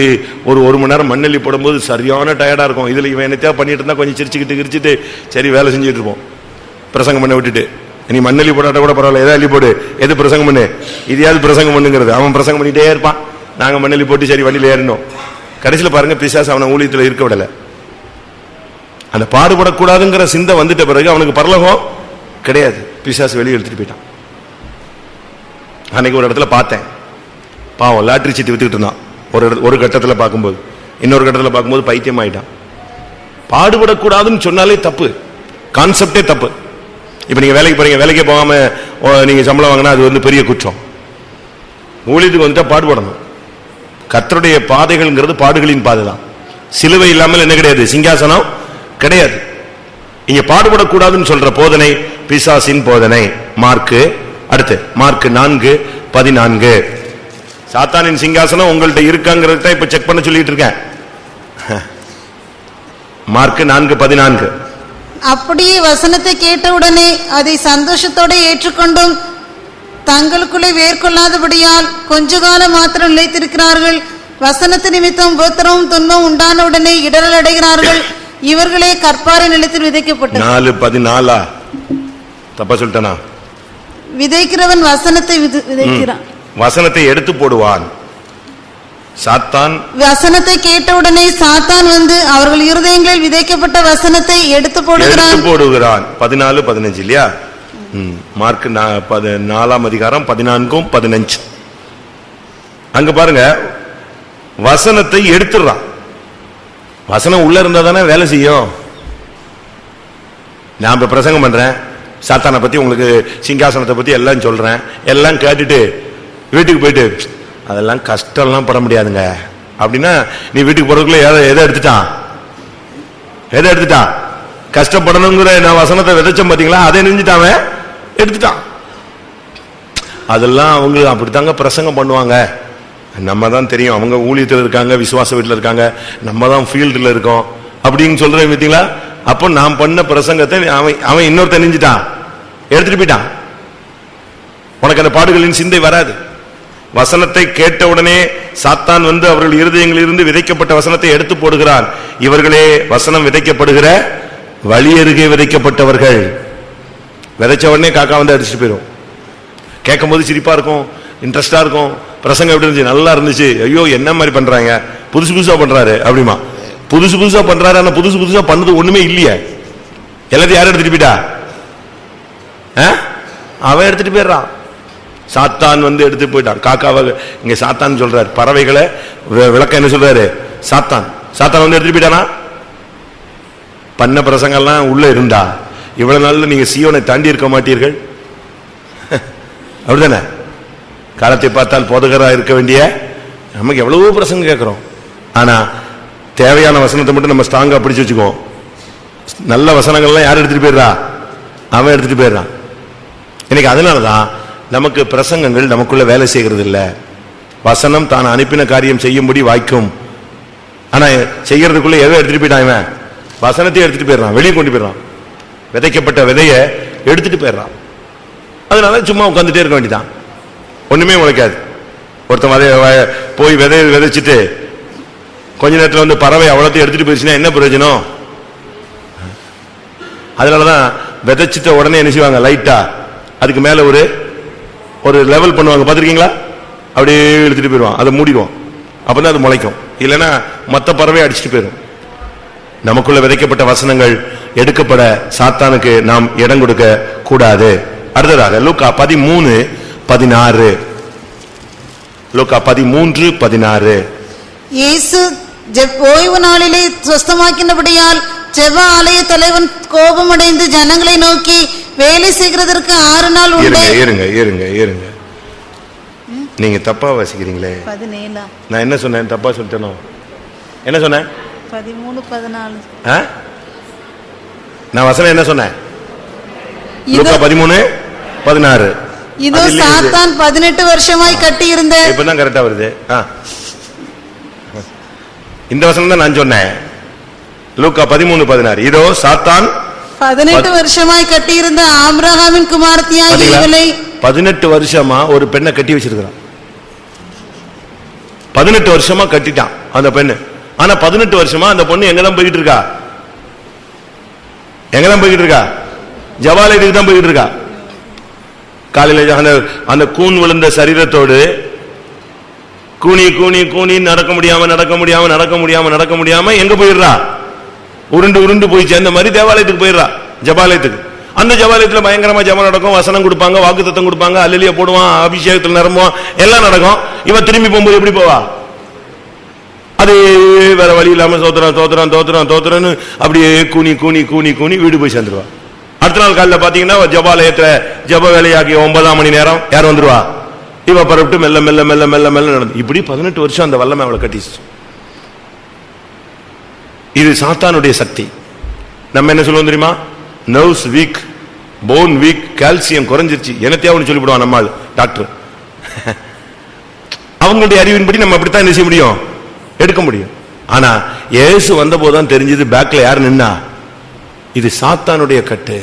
ஒரு மணி நேரம் மண்ணெல்லி போடும்போது சரியான டயர்டா இருக்கும். இதுல இவன் என்னத்தையா பண்ணிட்டு இருந்தா கொஞ்சம் சிரிச்சுக்கிட்டு கிரிச்சிட்டு சரி வேலை செஞ்சுட்டு இருப்போம். பிரசங்கம் பண்ண விட்டுட்டு, நீ மண்ணெல்லி போடாட்ட கூட பரவாயில்ல, எதா அள்ளி போடு, எது பிரசங்கம் பண்ணு, இதையாவது பிரசங்கம் பண்ணுங்கிறது. அவன் பிரசங்கம் பண்ணிட்டே இருப்பான், நாங்க மண்ணெல்லி போட்டு சரி வண்டியில ஏறணும். கடைசியில் பாருங்க, பிசாசு அவனை ஊழியத்தில் இருக்க விடல. அந்த பாடுபடக்கூடாதுங்கிற சிந்தை வந்துட்ட பிறகு அவனுக்கு பரலோகம் கிடையாது. பிசாசு வெளியே எடுத்துட்டு போயிட்டான். அன்னைக்கு ஒரு இடத்துல பார்த்தேன், பாவம் லாட்டரி சீட்டு வித்துக்கிட்டு இருந்தான். ஒரு கட்டத்தில் பார்க்கும்போது, இன்னொரு கட்டத்தில் பார்க்கும்போது பைத்தியம் ஆயிட்டான். பாடுபடக்கூடாதுன்னு சொன்னாலே தப்பு, கான்செப்டே தப்பு. இப்ப நீங்க வேலைக்கு போறீங்க, வேலைக்கே போகாம நீங்க சம்பளம் வாங்கினா அது வந்து பெரிய குற்றம். ஊழியத்துக்கு வந்துட்டா பாடுபடணும். கர்த்தருடைய பாதைகள்ங்கிறது பாடுகளின் பாதை தான். சிலுவை இல்லாமல் என்ன கிடையாது, சிங்காசனம் கிடையாது. இங்க பாடுபடக்கூடாதுன்னு சொல்ற போதனை பிசாசின் போதனை. மார்க்கு அடுத்து மார்க் 4:14. சாத்தானின் சிங்காசனம் உங்கள்ட்ட இருக்காங்கிறத இப்ப செக் பண்ண சொல்லிட்டு இருக்கேன். மார்க் 4:14. அப்படியே வசனத்தை கேட்டவுடனே அதை சந்தோஷத்தோடு ஏற்றுக்கொண்டும் தங்களுக்குள்ளே வேர்கொள்ளாதபடியால் கொஞ்ச காலம் மாத்திரம் நிலைத்திருக்கிறார்கள். வசனத்து நிமித்தம் உபத்திரமும் துன்பம் உண்டானவுடனே இடரல் அடைகிறார்கள். இவர்களே கற்பாறை நிலத்தில் விதைக்கப்பட்டது. 4:14 தப்பா சொல்லிட்டனா? விதைக்கிறவன் வசனத்தை விதைக்கிறான், வசனத்தை எடுத்து போடுவான். சாத்தான் வசனத்தை கேட்டவுடனே சாத்தான் வந்து அவர்கள் இருதயங்களில் விதைக்கப்பட்ட வசனத்தை எடுத்து போடுகிறான். 14:15 இல்லையா? மார்க் 4:14-15. அங்க பாருங்க, வசனத்தை எடுத்துறான். வசனம் உள்ள இருந்தா தானே வேலை செய்யும். நான் இப்ப பிரசங்கம் பண்றேன், சாத்தானை பத்தி உங்களுக்கு சிங்காசனத்தை பத்தி எல்லாம் சொல்றேன், எல்லாம் கேட்டுட்டு வீட்டுக்கு போயிட்டு அதெல்லாம் கஷ்டம்லாம் பட முடியாதுங்க அப்படின்னா, நீ வீட்டுக்கு போறதுக்குள்ள எதை எடுத்துட்டான்? கஷ்டப்படணுங்கிற நான் வசனத்தை விதைச்சேன் பாத்தீங்களா, அதை நெஞ்சிட்டான், எடுத்துட்டான். அதெல்லாம் அவங்க அப்படித்தாங்க பிரசங்கம் பண்ணுவாங்க. நம்ம தான் தெரியும் அவங்க ஊழியத்தில் இருக்காங்க, விசுவாச வீட்டில் இருக்காங்க, நம்ம தான் ஃபீல்டில் இருக்கோம் அப்படின்னு சொல்றேன் பார்த்தீங்களா. அப்போ நான் பண்ண பிரசங்கத்தை அவன் இன்னொருத்த நெஞ்சிட்டான், எடுத்துட்டு போயிட்டான். உனக்கு அந்த பாடுகளின் சிந்தை வராது. வசனத்தை கேட்ட உடனே சாத்தான் வந்து அவர்கள் இருதயங்களில் இருந்து விதைக்கப்பட்ட வசனத்தை எடுத்து போடுகிறான். இவர்களே வசனம் விதைக்கப்படுகிற வழியருகே விதைக்கப்பட்டவர்கள். விதைச்ச உடனே காக்கா வந்து அடிச்சுட்டு போயிடும். கேட்கும் போது சிரிப்பா இருக்கும், இன்ட்ரெஸ்டா இருக்கும். பிரசங்கம் எப்படி இருந்துச்சு? நல்லா இருந்துச்சு. ஐயோ என்ன மாதிரி பண்றாங்க, புதுசு புதுசா பண்றாரு அப்படிமா. புதுசு புதுசா பண்றாரு, ஆனா புதுசு புதுசா பண்ணது ஒண்ணுமே இல்லையே. எல்லாத்தையும் யாரும் எடுத்துட்டு போயிட்டா? அவன் எடுத்துட்டு போயிடுறான். சாத்தான் வந்து எடுத்து போயிட்டான் காக்காவை. இங்க சாத்தான் சொல்றாரு, பறவைகளை விளக்க என்ன சொல்றாரு? சாத்தான். சாத்தான் வந்து எடுத்துட்டு போயிட்டானா? பண்ண பிரசங்கெல்லாம் உள்ள இருந்தா இவ்வளவு நாள்ல நீங்க சீயோனை தாண்டி இருக்க மாட்டீர்கள். அப்படிதானே? காலத்தை பார்த்தால் போதகராக இருக்க வேண்டிய நமக்கு எவ்வளவோ பிரசங்கம் கேட்கிறோம். ஆனா தேவையான வசனத்தை மட்டும் நம்ம ஸ்ட்ராங்கா பிடிச்சு வச்சுக்குவோம். நல்ல வசனங்கள்லாம் யார் எடுத்துட்டு போயிடுறா? அவன் எடுத்துட்டு போயிடுறான். இன்னைக்கு அதனாலதான் நமக்கு பிரசங்கங்கள் நமக்குள்ள வேலை செய்கிறது இல்ல. வசனம் தான் அனுப்பின காரியம் செய்யும்படி வாய்க்கும். ஆனா செய்யறதுக்குள்ள எதை எடுத்துட்டு போயிட்டான்? இவன் வசனத்தையும் எடுத்துட்டு போயிடுறான், வெளியே கொண்டு போயிடுறான். விதைக்கப்பட்ட விதைய எடுத்துட்டு போயிடுறான். அதனால சும்மா உட்காந்துட்டே இருக்க வேண்டியதான், ஒண்ணுமே உழைக்காது. ஒருத்தன் போய் விதைச்சிட்டு கொஞ்ச நேரத்தில் வந்து பறவை அவ்வளோத்தையும் எடுத்துட்டு போயிடுச்சுன்னா என்ன பிரயோஜனம்? அதனாலதான் விதைச்சிட்ட உடனே என்ன செய்வாங்க? லைட்டா அதுக்கு மேல ஒரு லெவல் பண்ணுவாங்க, பார்த்துருக்கீங்களா? அப்படியே எடுத்துட்டு போயிடுவான், அதை மூடிடுவான். அப்பதான் அது முளைக்கும். இல்லைன்னா மற்ற பறவை அடிச்சுட்டு போயிடும். நமக்குள்ள விதைக்கப்பட்ட வசனங்கள் எடுக்கப்பட சாத்தானுக்கு நாம் இடம் கொடுக்க கூடாது. அடுத்ததாக லூக்கா 13:16. லூக்கா 13:16. இயேசு ஓய்வு நாளிலே சுஸ்தமாக்கினபடியால் ஜெப ஆலய தலைவன் கோபமடைந்து ஜனங்களை நோக்கி, வேலை செய்கிறதற்கு 6 நாள் உண்டு. இருங்க நீங்க தப்பா வாசிக்கிறீங்களே. 17. நான் என்ன சொன்னேன்? தப்பா சொல்லிட்டேனோ? என்ன சொன்னேன்? 13:14. நான் வசனம் என்ன சொன்னேன்? லூக்கா 13:16. இதோ சாத்தான் 18 வருஷமாய் கட்டியிருந்த. இப்பதான் கரெக்டா வருது. இந்த வசனம் தான் நான் சொன்னேன். லூக்கா 13:16. இதோ சாத்தான் 18 வருஷமாய் கட்டியிருந்த ஆபிரகாமின் குமாரத்தியாகிய இவளை 18 வருஷமா ஒரு பெண்ணை கட்டி வச்சிருக்கிறான். 18 வருஷமா கட்டிட்டான் அந்த பெண்ணு. ஆனா 18 வருஷமா அந்த பொண்ணு எங்கதான் போயிட்டு இருக்கா? எங்கதான் போயிட்டு இருக்கா? ஜபாலயத்துக்கு தான் போயிட்டு இருக்கா. காலையில அந்த கூன் விழுந்த சரீரத்தோடு கூனி கூனி கூனி நடக்க முடியாம எங்க போயிடுறா? உருண்டு போய் சேர்ந்த மாதிரி தேவாலயத்துக்கு போயிடுறா, ஜபாலயத்துக்கு. அந்த ஜபாலயத்துல பயங்கரமா ஜபம் நடக்கும், வசனம் கொடுப்பாங்க, வாக்குத்தத்தம் கொடுப்பாங்க, அல்லேலூயா போடுவான், அபிஷேகத்தில் நிரம்புவான், எல்லாம் நடக்கும். இவன் திரும்பி போகும்போது எப்படி போவா? அது வேற வழி இல்லாம தோத்திரம் அப்படியே கூனி வீடு போய் சேர்ந்துருவா. அடுத்த நாள் காலையில் பாத்தீங்கன்னா ஜபாலயத்துல ஜப வேலையாகி 9ஆம் மணி நேரம் யார் வந்துருவா? இவ பரப்பிட்டு மெல்ல மெல்ல மெல்ல மெல்ல மெல்ல நடந்து இப்படி 18 வருஷம் அந்த வல்லமை அவளை கட்டிச்சு. இது சாத்தானுடைய சக்தி. நம்ம என்ன சொல்லுவோம் தெரியுமா? Nerves week, phone week, calcium குறைஞ்சிருச்சு, என்னத்தையாவது சொல்லிவிடுவான் நம்மால் டாக்டர். அவங்களுடைய அறிவின்படி நம்ம அப்படித்தான் என்ன செய்ய முடியும்? எடுக்க முடியும். ஆனா இயேசு வந்த போதுதான் தெரிஞ்சது பேக்ல யார் நின்னா? இது சாத்தானுடைய கட்டு.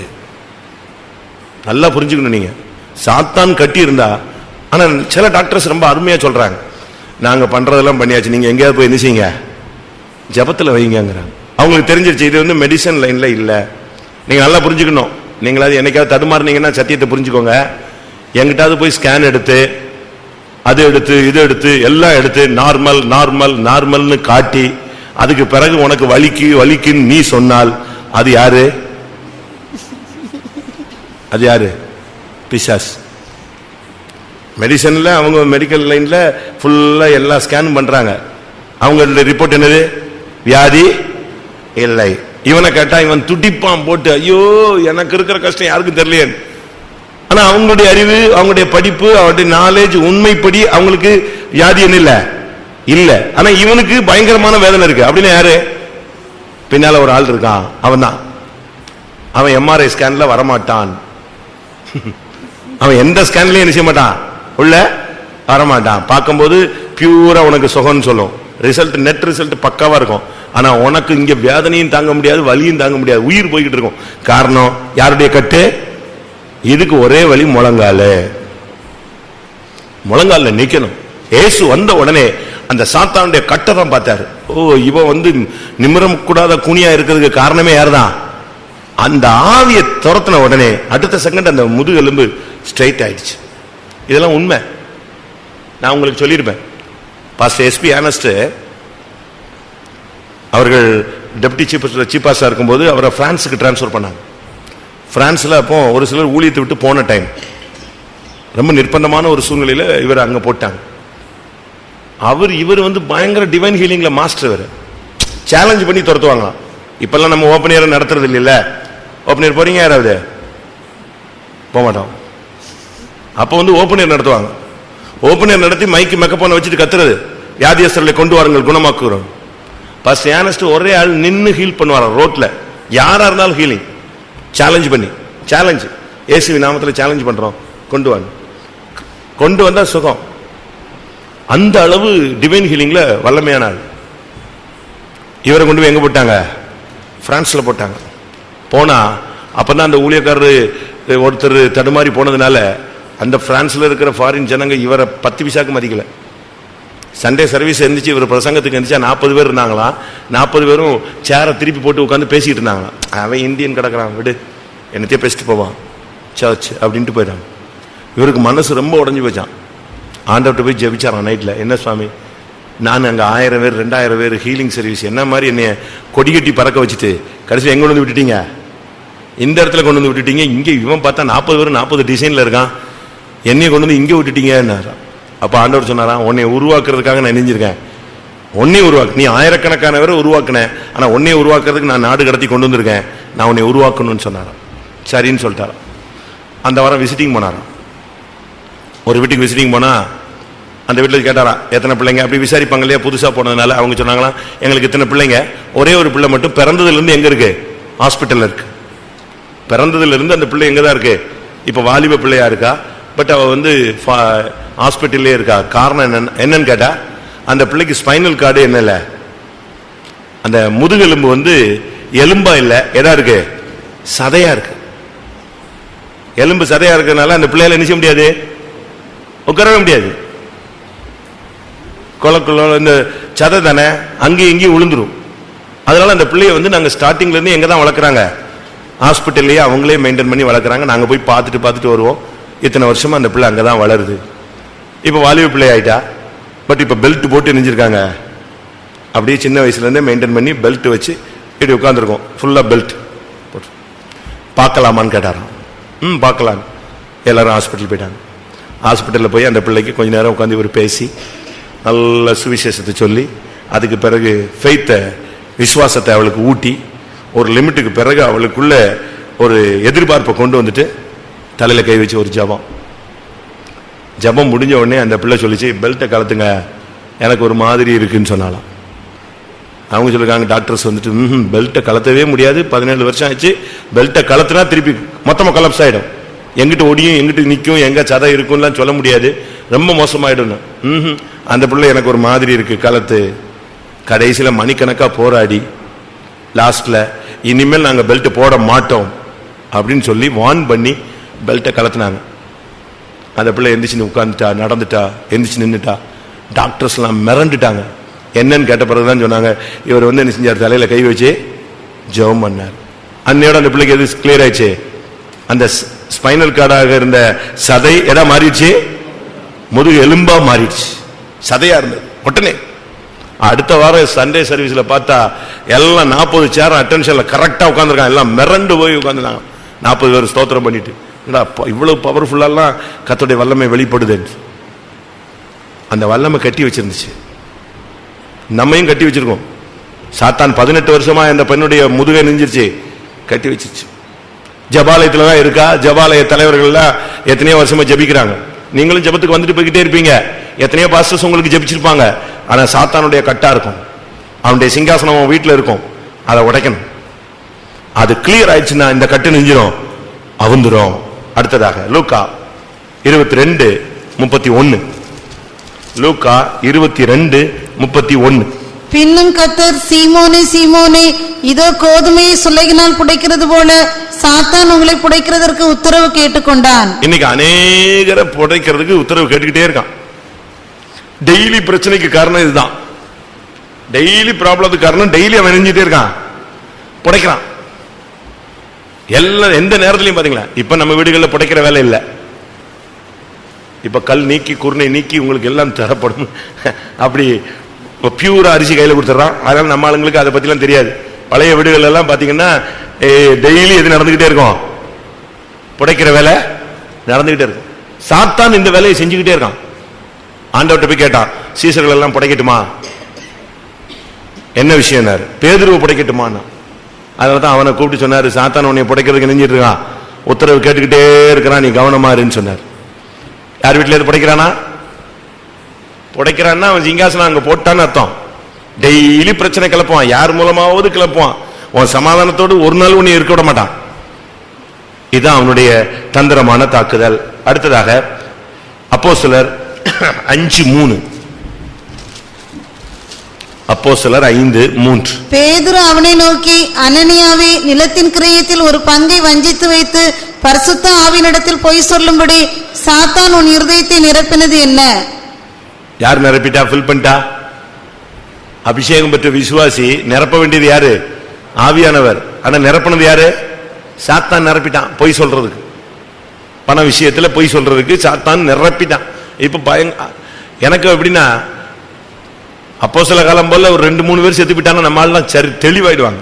நல்லா புரிஞ்சுக்கணும் நீங்க. சாத்தான் கட்டி இருந்தா. ஆனா சில டாக்டர்ஸ் ரொம்ப அருமையா சொல்றாங்க, நாங்க பண்றதெல்லாம் பண்ணியாச்சு, நீங்க எங்கேயாவது போய் என்ன செய்யுங்க? ஜபத்துல வைங்கிறாங்க. அவங்களுக்கு தெரிஞ்சிருச்சு இது வந்து மெடிசன் லைன்ல இல்ல. நீங்க நல்லா புரிஞ்சுக்கணும். நீங்களாவது என்னைக்காவது தடுமாறுனீங்கன்னா சத்தியத்தை புரிஞ்சுக்கோங்க. எங்கிட்டாவது போய் ஸ்கேன் எடுத்து அது எடுத்து இது எடுத்து எல்லாம் எடுத்து நார்மல் நார்மல் நார்மல்னு காட்டி அதுக்கு பிறகு உனக்கு வலிக்குன்னு நீ சொன்னால் அது யாரு? அது யாரு? பிசாஸ். மெடிசன்ல அவங்க மெடிக்கல் லைன்ல ஃபுல்லா எல்லா ஸ்கேன் பண்றாங்க. அவங்க ரிப்போர்ட் என்னது? வியாதி இல்லை. இவனை கேட்டா இவன் துடிப்பான் போட்டு, ஐயோ எனக்கு இருக்கிற கஷ்டம் யாருக்கும் தெரியலையே. ஆனா அவங்களுடைய அறிவு, அவங்களுடைய படிப்பு, அவருடைய நாலேஜ் உண்மைப்படி அவங்களுக்கு வியாதி என்ன இல்ல. ஆனா இவனுக்கு பயங்கரமான வேதனை இருக்கு. அப்படின்னு யாரு? பின்னால ஒரு ஆள் இருக்கான், அவன் தான். அவன் எம்ஆர்ஐ ஸ்கேன்ல வரமாட்டான். அவன் எந்த ஸ்கேன்லயும் என்ன செய்ய மாட்டான், உள்ள வரமாட்டான். பார்க்கும்போது பியூரா உனக்கு சுகம்னு சொல்லும், ரிசல்ட் நெட் ரிசல்ட் பக்காவா இருக்கும். ஆனா உனக்கு இங்க வேதனையும் தாங்க முடியாது, வலியும் தாங்க முடியாது, உயிர் போய்கிட்டு இருக்கும். காரணம் யாருடைய கட்டு? இதுக்கு ஒரே வழி முழங்கால நிக்கணும். இயேசு வந்த உடனே அந்த சாத்தானுடைய கட்டை தான் பார்த்தாரு. ஓ, இவன் வந்து நிமிரம் கூடாத குனியா இருக்கிறதுக்கு காரணமே யாருதான்? அந்த ஆவியை துரத்தின உடனே அடுத்த செகண்ட் அந்த முதுகெலும்பு ஸ்ட்ரைட் ஆயிடுச்சு. இதெல்லாம் உண்மை, நான் உங்களுக்கு சொல்லியிருப்பேன். பாஸ்டர் எஸ்பி ஆனஸ்ட் அவர்கள் டெப்டி சீஃப் பாஸ்டரா இருக்கும்போது அவரை பிரான்ஸுக்கு டிரான்ஸ்பர் பண்ணாங்க. பிரான்ஸ்ல அப்போ ஒரு சிலர் ஊழியத்தை விட்டு போன டைம், ரொம்ப நிர்பந்தமான ஒரு சூழ்நிலையில இவர் அங்க போட்டாங்க. இவர் வந்து பயங்கர டிவைன் ஹீலிங்ல மாஸ்டர். இவர் சேலஞ்ச் பண்ணி துரத்துவாங்க. இப்பெல்லாம் நம்ம ஓப்பன் ஏர் நடத்துறது இல்ல. ஓப்பன் ஏர் போறீங்க, யாராவது போக மாட்டோம். அப்ப வந்து ஓப்பன் ஏர் நடத்துவாங்க. ஓப்பன் ஏர் நடத்தி மைக்கு மெக்கப்போன வச்சுட்டு கத்துறது, வியாதியஸ்தர்களை கொண்டு வாருங்கள் குணமாக்குறோம். பாஸ்டர் ஆனஸ்ட் ஒரே ஆள் நின்னு ஹீல் பண்ணுவார் ரோட்ல, யாரா இருந்தாலும் ஹீலிங் சேலஞ்ச் பண்ணி. சேலஞ்ச் இயேசுவின் நாமத்துல சேலஞ்ச் பண்றோம், கொண்டு வந்தா சுகம். அந்த அளவு டிவைன் ஹீலிங்ல வல்லமையான ஆள். இவரை கொண்டு போய் எங்க போட்டாங்க? பிரான்ஸ்ல போட்டாங்க. போனா அப்பதான் அந்த ஊழியக்காரரு ஒருத்தர் தடுமாறி போனதுனால அந்த பிரான்ஸ்ல இருக்கிற ஃபாரின் ஜனங்க இவரை 10 பைசாக்கு மதிக்கல. சண்டே சர்வீஸ் இருந்துச்சு, இவர் பிரசங்கத்துக்கு இருந்துச்சா 40 பேர் இருந்தாங்களாம். 40 பேரும் சேரை திருப்பி போட்டு உட்காந்து பேசிட்டு இருந்தாங்களாம். அவன் இந்தியன் கிடக்குறான், விடு என்னத்தையே பேசிட்டு போவான் சர்ச் அப்படின்ட்டு போயிட்டாங்க. இவருக்கு மனசு ரொம்ப உடஞ்சி போச்சான். ஆண்டவர்கிட்ட போய் ஜெபிச்சாரான் நைட்ல. என்ன சுவாமி, நான் அங்க 1000 பேர் 2000 பேர் ஹீலிங் சர்வீஸ் என்ன மாதிரி என்னைய கொடி கட்டி பறக்க வச்சுட்டு கடைசி எங்க கொண்டு வந்து விட்டுட்டீங்க? இந்த இடத்துல கொண்டு வந்து விட்டுட்டீங்க. இங்க இவன் பார்த்தா 40 பேர் 40 டிசைன்ல இருக்கான், என்னைய கொண்டு வந்து இங்க விட்டுட்டீங்க. அப்ப ஆண்டவர் சொன்னாராம், உன்னை உருவாக்குறதுக்காக நான் நெஞ்சிருக்கேன். உன்னை உருவாக்கு, நீ ஆயிரக்கணக்கானவரை உருவாக்குனேன், ஆனா உன்னை உருவாக்குறதுக்கு நான் நாடு கடத்தி கொண்டு வந்திருக்கேன், நான் உன்னை உருவாக்கணும்னு சொன்னாராம். சரின்னு சொல்லிட்டாராம். அந்த வாரம் விசிட்டிங் போனாராம். ஒரு வீட்டுக்கு விசிட்டிங் போனா அந்த வீட்டில் கேட்டாரா எத்தனை பிள்ளைங்க, அப்படி விசாரிப்பாங்க இல்லையா, புதுசா போனதுனால. அவங்க சொன்னாங்களா, எங்களுக்கு இத்தனை பிள்ளைங்க, ஒரே ஒரு பிள்ளை மட்டும் பிறந்ததுல இருந்து எங்க இருக்கு? ஹாஸ்பிட்டல்ல இருக்கு. பிறந்ததுல இருந்து அந்த பிள்ளை எங்கதான் இருக்கு? இப்ப வாலிப பிள்ளையா இருக்கா, பட் அவ வந்து ஹாஸ்பிட்டல்லே இருக்கா. காரணம் என்னன்னு கேட்டா, அந்த பிள்ளைக்கு ஸ்பைனல் கார்டு என்ன இல்ல, அந்த முதுகெலும்பு வந்து எலும்பா இல்ல, எதா இருக்கு? சதையா இருக்கு. எலும்பு சதையா இருக்கிறதுனால அந்த பிள்ளையால என்ன செய்ய முடியாது? உட்காரவே முடியாது. கொலக்குள்ள இந்த சதை தானே அங்கேயும் இங்கேயும் விழுந்துரும். அதனால அந்த பிள்ளைய வந்து நாங்க ஸ்டார்டிங்ல இருந்து எங்க தான் வளர்க்குறாங்க? ஹாஸ்பிட்டல்லையே அவங்களே மெயின்டைன் பண்ணி வளர்க்குறாங்க. நாங்க போய் பார்த்துட்டு வருவோம். இத்தனை வருஷமா அந்த பிள்ளை அங்கதான் வளருது. இப்ப வாலிப பிள்ளை ஆயிட்டா, பட் இப்ப பெல்ட் போட்டு நெஞ்சிருக்காங்க. அப்படியே சின்ன வயசுல இருந்தே மெயின்டைன் பண்ணி பெல்ட் வச்சு இப்படி உட்காந்துருக்கோம். ஃபுல்லா பெல்ட் போட்டு. பார்க்கலாமான்னு கேட்டாராம். பார்க்கலாம். எல்லாரும் ஹாஸ்பிட்டல் போயிட்டாங்க. ஹாஸ்பிட்டலில் போய் அந்த பிள்ளைக்கு கொஞ்ச நேரம் உட்காந்து இவர் பேசி நல்ல சுவிசேஷத்தை சொல்லி, அதுக்கு பிறகு ஃபெய்த்தை விசுவாசத்தை அவளுக்கு ஊட்டி, ஒரு லிமிட்டுக்கு பிறகு அவளுக்குள்ள ஒரு எதிர்பார்ப்பை கொண்டு வந்துட்டு தலையில கை வச்சு ஒரு ஜபம் முடிஞ்ச உடனே அந்த பிள்ளை சொல்லிச்சு, பெல்ட்டை கலத்துங்க, எனக்கு ஒரு மாதிரி இருக்குன்னு சொன்னாலாம். அவங்க சொல்லிருக்காங்க, டாக்டர்ஸ் வந்துட்டு பெல்ட்டை கலத்தவே முடியாது, 17 வருஷம் ஆச்சு, பெல்ட்டை கலத்துனா திருப்பி மொத்தமா கொலாப்ஸ் ஆயிடும், எங்கிட்ட ஒடியும் எங்கிட்ட நிற்கும், எங்க சதை இருக்கும்லாம் சொல்ல முடியாது, ரொம்ப மோசமாயிடும். அந்த பிள்ளை எனக்கு ஒரு மாதிரி இருக்கு, கலத்து. கடைசியில மணிக்கணக்கா போராடி லாஸ்ட்ல இனிமேல் நாங்க பெல்ட் போட மாட்டோம் அப்படின்னு சொல்லி வார்ன் பண்ணி பெல்ட்டை கலத்துனாங்க. அந்த பிள்ளை எந்திரிச்சு உட்கார்ந்துட்டா, நடந்துட்டா, எந்திரிச்சு நின்றுட்டா. டாக்டர்ஸ் எல்லாம் மிரண்டுட்டாங்க. என்னன்னு கேட்ட பிறகுதான் சொன்னாங்க, இவர் வந்து என்ன செஞ்சார், தலையில கை வச்சு ஜெபம் பண்ணார். அன்னையோட அந்த பிள்ளைக்கு எது கிளியர் ஆயிடுச்சு? அந்த ஸ்பைனல் கார்டாக இருந்த சதை எடா மாறிடுச்சு, முதுகு எலும்பா மாறிடுச்சு, சதையா இருந்தது. உடனே அடுத்த வாரம் சண்டே சர்வீஸ்ல பார்த்தா எல்லாம் 40 சேர் அட்டென்ஷன்ல கரெக்டா உட்காந்துருக்காங்க. எல்லாம் மிரண்டு போய் உட்காந்துருக்காங்க. 40 பேர் ஸ்தோத்திரம் பண்ணிட்டு, இவ்வளவு பவர்ஃபுல்லா கர்த்தருடைய வல்லமை வெளிப்படுது. அந்த வல்லமை கட்டி வச்சிருந்துச்சு, நம்மையும் கட்டி வச்சிருக்கோம். சாத்தான் 18 வருஷமா இந்த பெண்ணுடைய முதுகை நெஞ்சிருச்சு, கட்டி வச்சிருச்சு. ஜபாலயத்துல தான் இருக்கா. ஜபாலய தலைவர்கள்லாம் எத்தனையோ வருஷமா ஜபிக்கிறாங்க. நீங்களும் ஜபத்துக்கு வந்துட்டு போய்கிட்டே இருப்பீங்க. எத்தனையோ பாஸ்டர்ஸ் உங்களுக்கு ஜபிச்சிருப்பாங்க. ஆனா சாத்தானுடைய கட்டா இருக்கும், அவனுடைய சிங்காசனம் வீட்டில் இருக்கும். அதை உடைக்கணும். அது கிளியர் ஆயிடுச்சுன்னா இந்த கட்டு நெஞ்சிரும், அவுந்துரும். அடுத்ததாக லூக்கா 22:31. லூக்கா 22:31. பின்னும் கர்த்தர், சீமோனே சீமோனே, இதோ கோதுமையை சுளையினால் புடைக்கிறது போல சாத்தான் உங்களை புடைக்கிறதற்கு உத்தரவு கேட்டுக்கொண்டான். இன்னைக்கு அநேகரை புடைக்கிறதுக்கு உத்தரவு கேட்டுக்கிட்டே இருக்கான். டெய்லி பிரச்சனைக்கு காரணம் இதுதான். டெய்லி ப்ராப்ளத்துக்கு காரணம் டெய்லி அவன் நெஞ்சிட்டே இருக்கான், புடைக்கிறான். எல்லாம் எந்த நேரத்திலையும் பாத்தீங்களா? இப்ப நம்ம வீடுகளில் புடைக்கிற வேலை இல்லை. இப்ப கல் நீக்கி குருணை நீக்கி உங்களுக்கு எல்லாம் தரப்படும். அப்படி பியூரா அரிசி கையில கொடுத்துறான். அதனால நம்ம ஆளுங்களுக்கு அதை பத்திலாம் தெரியாது. பழைய வீடுகள் எல்லாம் பாத்தீங்கன்னா டெய்லி எது நடந்துகிட்டே இருக்கும், புடைக்கிற வேலை நடந்துகிட்டே இருக்கும். சாத்தான் இந்த வேலையை செஞ்சுக்கிட்டே இருக்கான். ஆண்டவர்கிட்ட போய் கேட்டான், சீசர்கள் எல்லாம் புடைக்கட்டுமா? என்ன விஷயம்? பேதுருவை புடைக்கட்டுமான்னு. அதனாலதான் அவனை கூப்பிட்டு சொன்னாரு, சாத்தான் உன்னை புடைக்கிறதுக்கு நெஞ்சிட்டு இருக்கான், உத்தரவு கேட்டுக்கிட்டே இருக்கிறான், நீ கவனமா இருன்னு சொன்னார். யார் வீட்டுல எது புடைக்கிறானா? புடைக்கிறான்னா அவன் சிங்காசனம் அங்க போட்டான்னு அர்த்தம். டெய்லி பிரச்சனை கிளப்புவான், யார் மூலமாவது கிளப்புவான். உன் சமாதானத்தோடு ஒரு நாள் உன்னை இருக்க விட மாட்டான். இதுதான் அவனுடைய தந்திரமான தாக்குதல். அடுத்ததாக அப்போஸ்தலர் 5:3. அப்போஸ்தலர் 5:3. பேதுரு அவனை நோக்கி, அனனியாவே, நிலத்தின் கிரயத்தில் ஒரு பங்கை வஞ்சித்து வைத்து பரிசுத்த ஆவியினிடத்தில் பொய் சொல்லும்படி சாத்தான் உன் இருதயத்தை நிரப்பினது என்ன? யார் நிரப்பிட்டா? ஃபில் பண்ணிட்டா? அபிஷேகம் பெற்ற விசுவாசி நிரப்ப வேண்டியது யாரு? ஆவியானவர். ஆனா நிரப்பினது யாரு? சாத்தான் நிரப்பிட்டான். பொய் சொல்றதுக்கு, பண விஷயத்துல பொய் சொல்றதுக்கு சாத்தான் நிரப்பிட்டான். இப்ப எனக்கு எப்படின்னா, அப்போ சில காலம் போல ஒரு 2-3 பேர் செத்து போயிட்டாங்க, நம்ம ஆள்லாம் சரி தெளிவாயிடுவாங்க.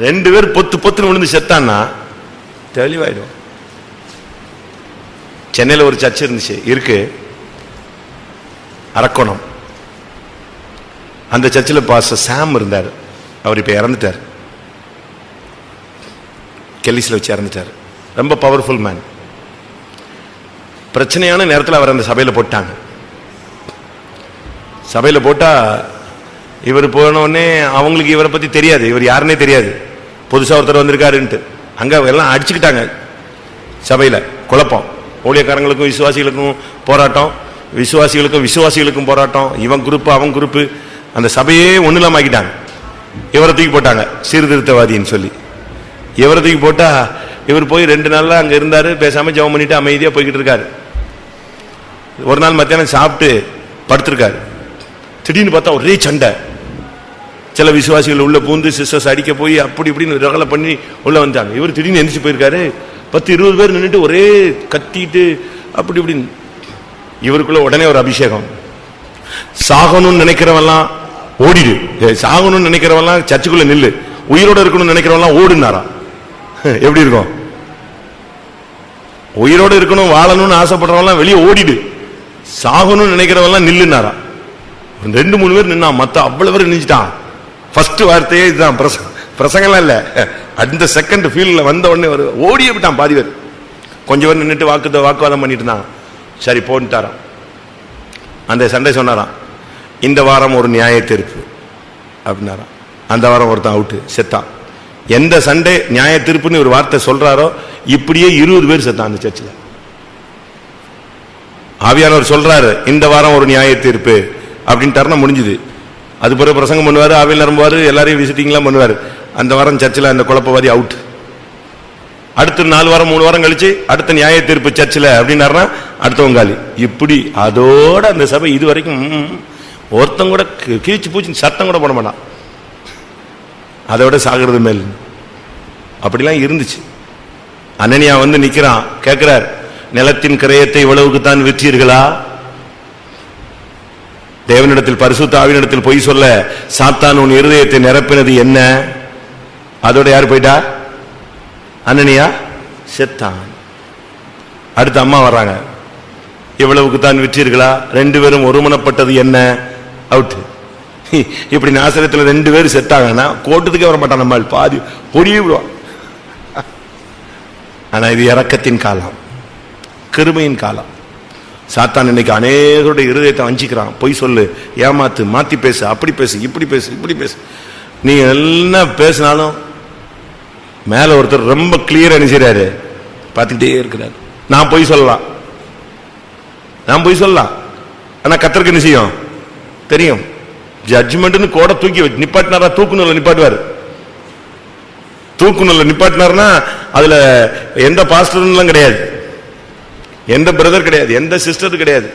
2 பேர் பொத்துன்னு விழுந்து செத்தான்னா தெளிவாயிடுவாங்க. சென்னையில் ஒரு சர்ச் இருந்துச்சு, இருக்கு, அரக்கோணம். அந்த சர்ச்சில் பாஸ்டர் சாம் இருந்தார். அவர் இப்ப இறந்துட்டார், கெல்லிஸ்ல வச்சு இறந்துட்டார். ரொம்ப பவர்ஃபுல் மேன். பிரச்சனையான நேரத்தில் அவர் அந்த சபையில போட்டாங்க. சபையில போட்டா இவர் போன உடனே அவங்களுக்கு இவரை பத்தி தெரியாது, இவர் யாருன்னே தெரியாது. புதுசா ஒருத்தர் வந்திருக்காருன்ட்டு அங்க எல்லாம் அடிச்சுக்கிட்டாங்க. சபையில குழப்பம், ஊழியக்காரங்களுக்கும் விசுவாசிகளுக்கும் போராட்டம், விசுவாசிகளுக்கும் போராட்டம். இவன் குரூப் அவன் குரூப், அந்த சபையே ஒண்ணுலாம் ஆக்கிட்டாங்க. இவரை தூக்கி போட்டாங்க சீர்திருத்தவாதின்னு சொல்லி. இவரை தூக்கி போட்டா இவர் போய் 2 நாள்ல அங்க இருந்தாரு, பேசாம ஜெபம் பண்ணிட்டு அமைதியா போய்கிட்டு இருக்காரு. ஒரு நாள் மத்தியானம் சாப்பிட்டு படுத்திருக்காரு. திடீர்னு பார்த்தா ஒரே சண்டை. சில விசுவாசிகள் உள்ள பூந்து சிஸ்டர்ஸ் அடிக்க போய் அப்படி இப்படின்னு ரகலை பண்ணி உள்ள வந்தாங்க. இவர் திடீர்னு எந்திரிச்சு போயிருக்காரு. 10-20 பேர் நின்றுட்டு ஒரே கத்திட்டு அப்படி இப்படின்னு. இவருக்குள்ள உடனே ஒரு அபிஷேகம். சாகணும்னு நினைக்கிறவெல்லாம் ஓடிடு, சாகணும்னு நினைக்கிறவெல்லாம் சர்ச்சுக்குள்ள நில்லு, உயிரோட இருக்கணும்னு நினைக்கிறவெல்லாம் ஓடுனாரா? எப்படி இருக்கும்? உயிரோட இருக்கணும் வாழணும்னு ஆசைப்படுறவெல்லாம் வெளியே ஓடிடு, சாகணும்னு நினைக்கிறவெல்லாம் நில்லுனாரா? 2-3 பேர் நின்னா, மத்த அவ்வளவு பேர் நினைச்சிட்டான். ஃபர்ஸ்ட் வார்த்தையே இதுதான், பிரசங்கம்லாம் இல்ல. அந்த செகண்ட் ஃபீல்ட்ல வந்த உடனே ஓடியே விட்டான். பாதி பேர் கொஞ்சம் பேர் நின்றுட்டு வாக்குவாதம் பண்ணிட்டு இருந்தான். சரி போன்ட்டாராம். அந்த சண்டை சொன்னாராம், இந்த வாரம் ஒரு நியாய தீர்ப்பு அப்படின்னாராம். அந்த வாரம் ஒருத்தன் அவுட்டு, செத்தான். எந்த சண்டை நியாய தீர்ப்புன்னு ஒரு வார்த்தை சொல்றாரோ இப்படியே 20 பேர் செத்தான் அந்த சர்ச்சில். ஆவியானவர் சொல்றாரு, இந்த வாரம் ஒரு நியாய தீர்ப்பு அப்படின்ட்டு முடிஞ்சுது. அது பிறகு பிரசங்கம் பண்ணுவாரு, ஆவியில் நிரம்புவாரு, எல்லாரையும் விசிட்டிங்லாம் பண்ணுவாரு. அந்த வாரம் சர்ச்சில் அந்த குழப்பவாதி அவுட். அடுத்த 4 வாரம் 3 வாரம் கழிச்சு அடுத்த நியாய தீர்ப்பு சர்ச்சில் அப்படின்னாருன்னா அடுத்தவங்க காலி. இப்படி அதோட அந்த சபை இது வரைக்கும் ஒருத்தங்க கூட கீழ்ச்சி பூச்சி சத்தம் கூட போட மாட்டான். அதோட சாகிறது மேல் அப்படிலாம் இருந்துச்சு. அனனியா வந்து நிக்கிறான், கேட்கிறார், நிலத்தின் கிரயத்தை இவ்வளவுக்கு தான் விற்றீர்களா? தேவனிடத்தில் பரிசுத்த ஆவியினிடத்தில் பொய் சொல்ல சாத்தான் உன் இருதயத்தை நிரப்பினது என்ன? அதோட யார் போயிட்டா? அனனியா செத்தான். அடுத்த அம்மா வர்றாங்க, இவ்வளவுக்கு தான் விற்றீர்களா? 2 பேரும் ஒருமனப்பட்டது என்ன? அவுட். இப்படி நாசரத்தில் 2 பேர் செத்தாங்கன்னா கோட்டத்துக்கே வர மாட்டான், நம்ம பாதி பொடியே விடுவான். ஆனா இது இரக்கத்தின் காலம், கிருபையின் காலம். சாத்தான் இன்னைக்கு அநேகருடைய இருதயத்தை வஞ்சிக்கிறான். பொய் சொல்லு, ஏமாத்து, மாத்தி பேசு, அப்படி பேசு, இப்படி பேசு, இப்படி பேசு. நீங்க என்ன பேசினாலும் மேல ஒருத்தர் ரொம்ப கிளியரா நினைச்சாரு, பார்த்துக்கிட்டே இருக்கிறார். நான் போய் சொல்லலாம், ஆனா கர்த்தருக்கு என்ன செய்யும் தெரியும். ஜட்ஜ்மெண்ட்னு கோட தூக்கி வச்சு நிப்பாட்டினாரா, தூக்குநூல்ல நிப்பாட்டுவார். தூக்குநூல்ல நிப்பாட்டினார்னா அதுல எந்த பாஸ்டர்லாம் கிடையாது, எந்த பிரதர் கிடையாது, எந்த சிஸ்டர் கிடையாது.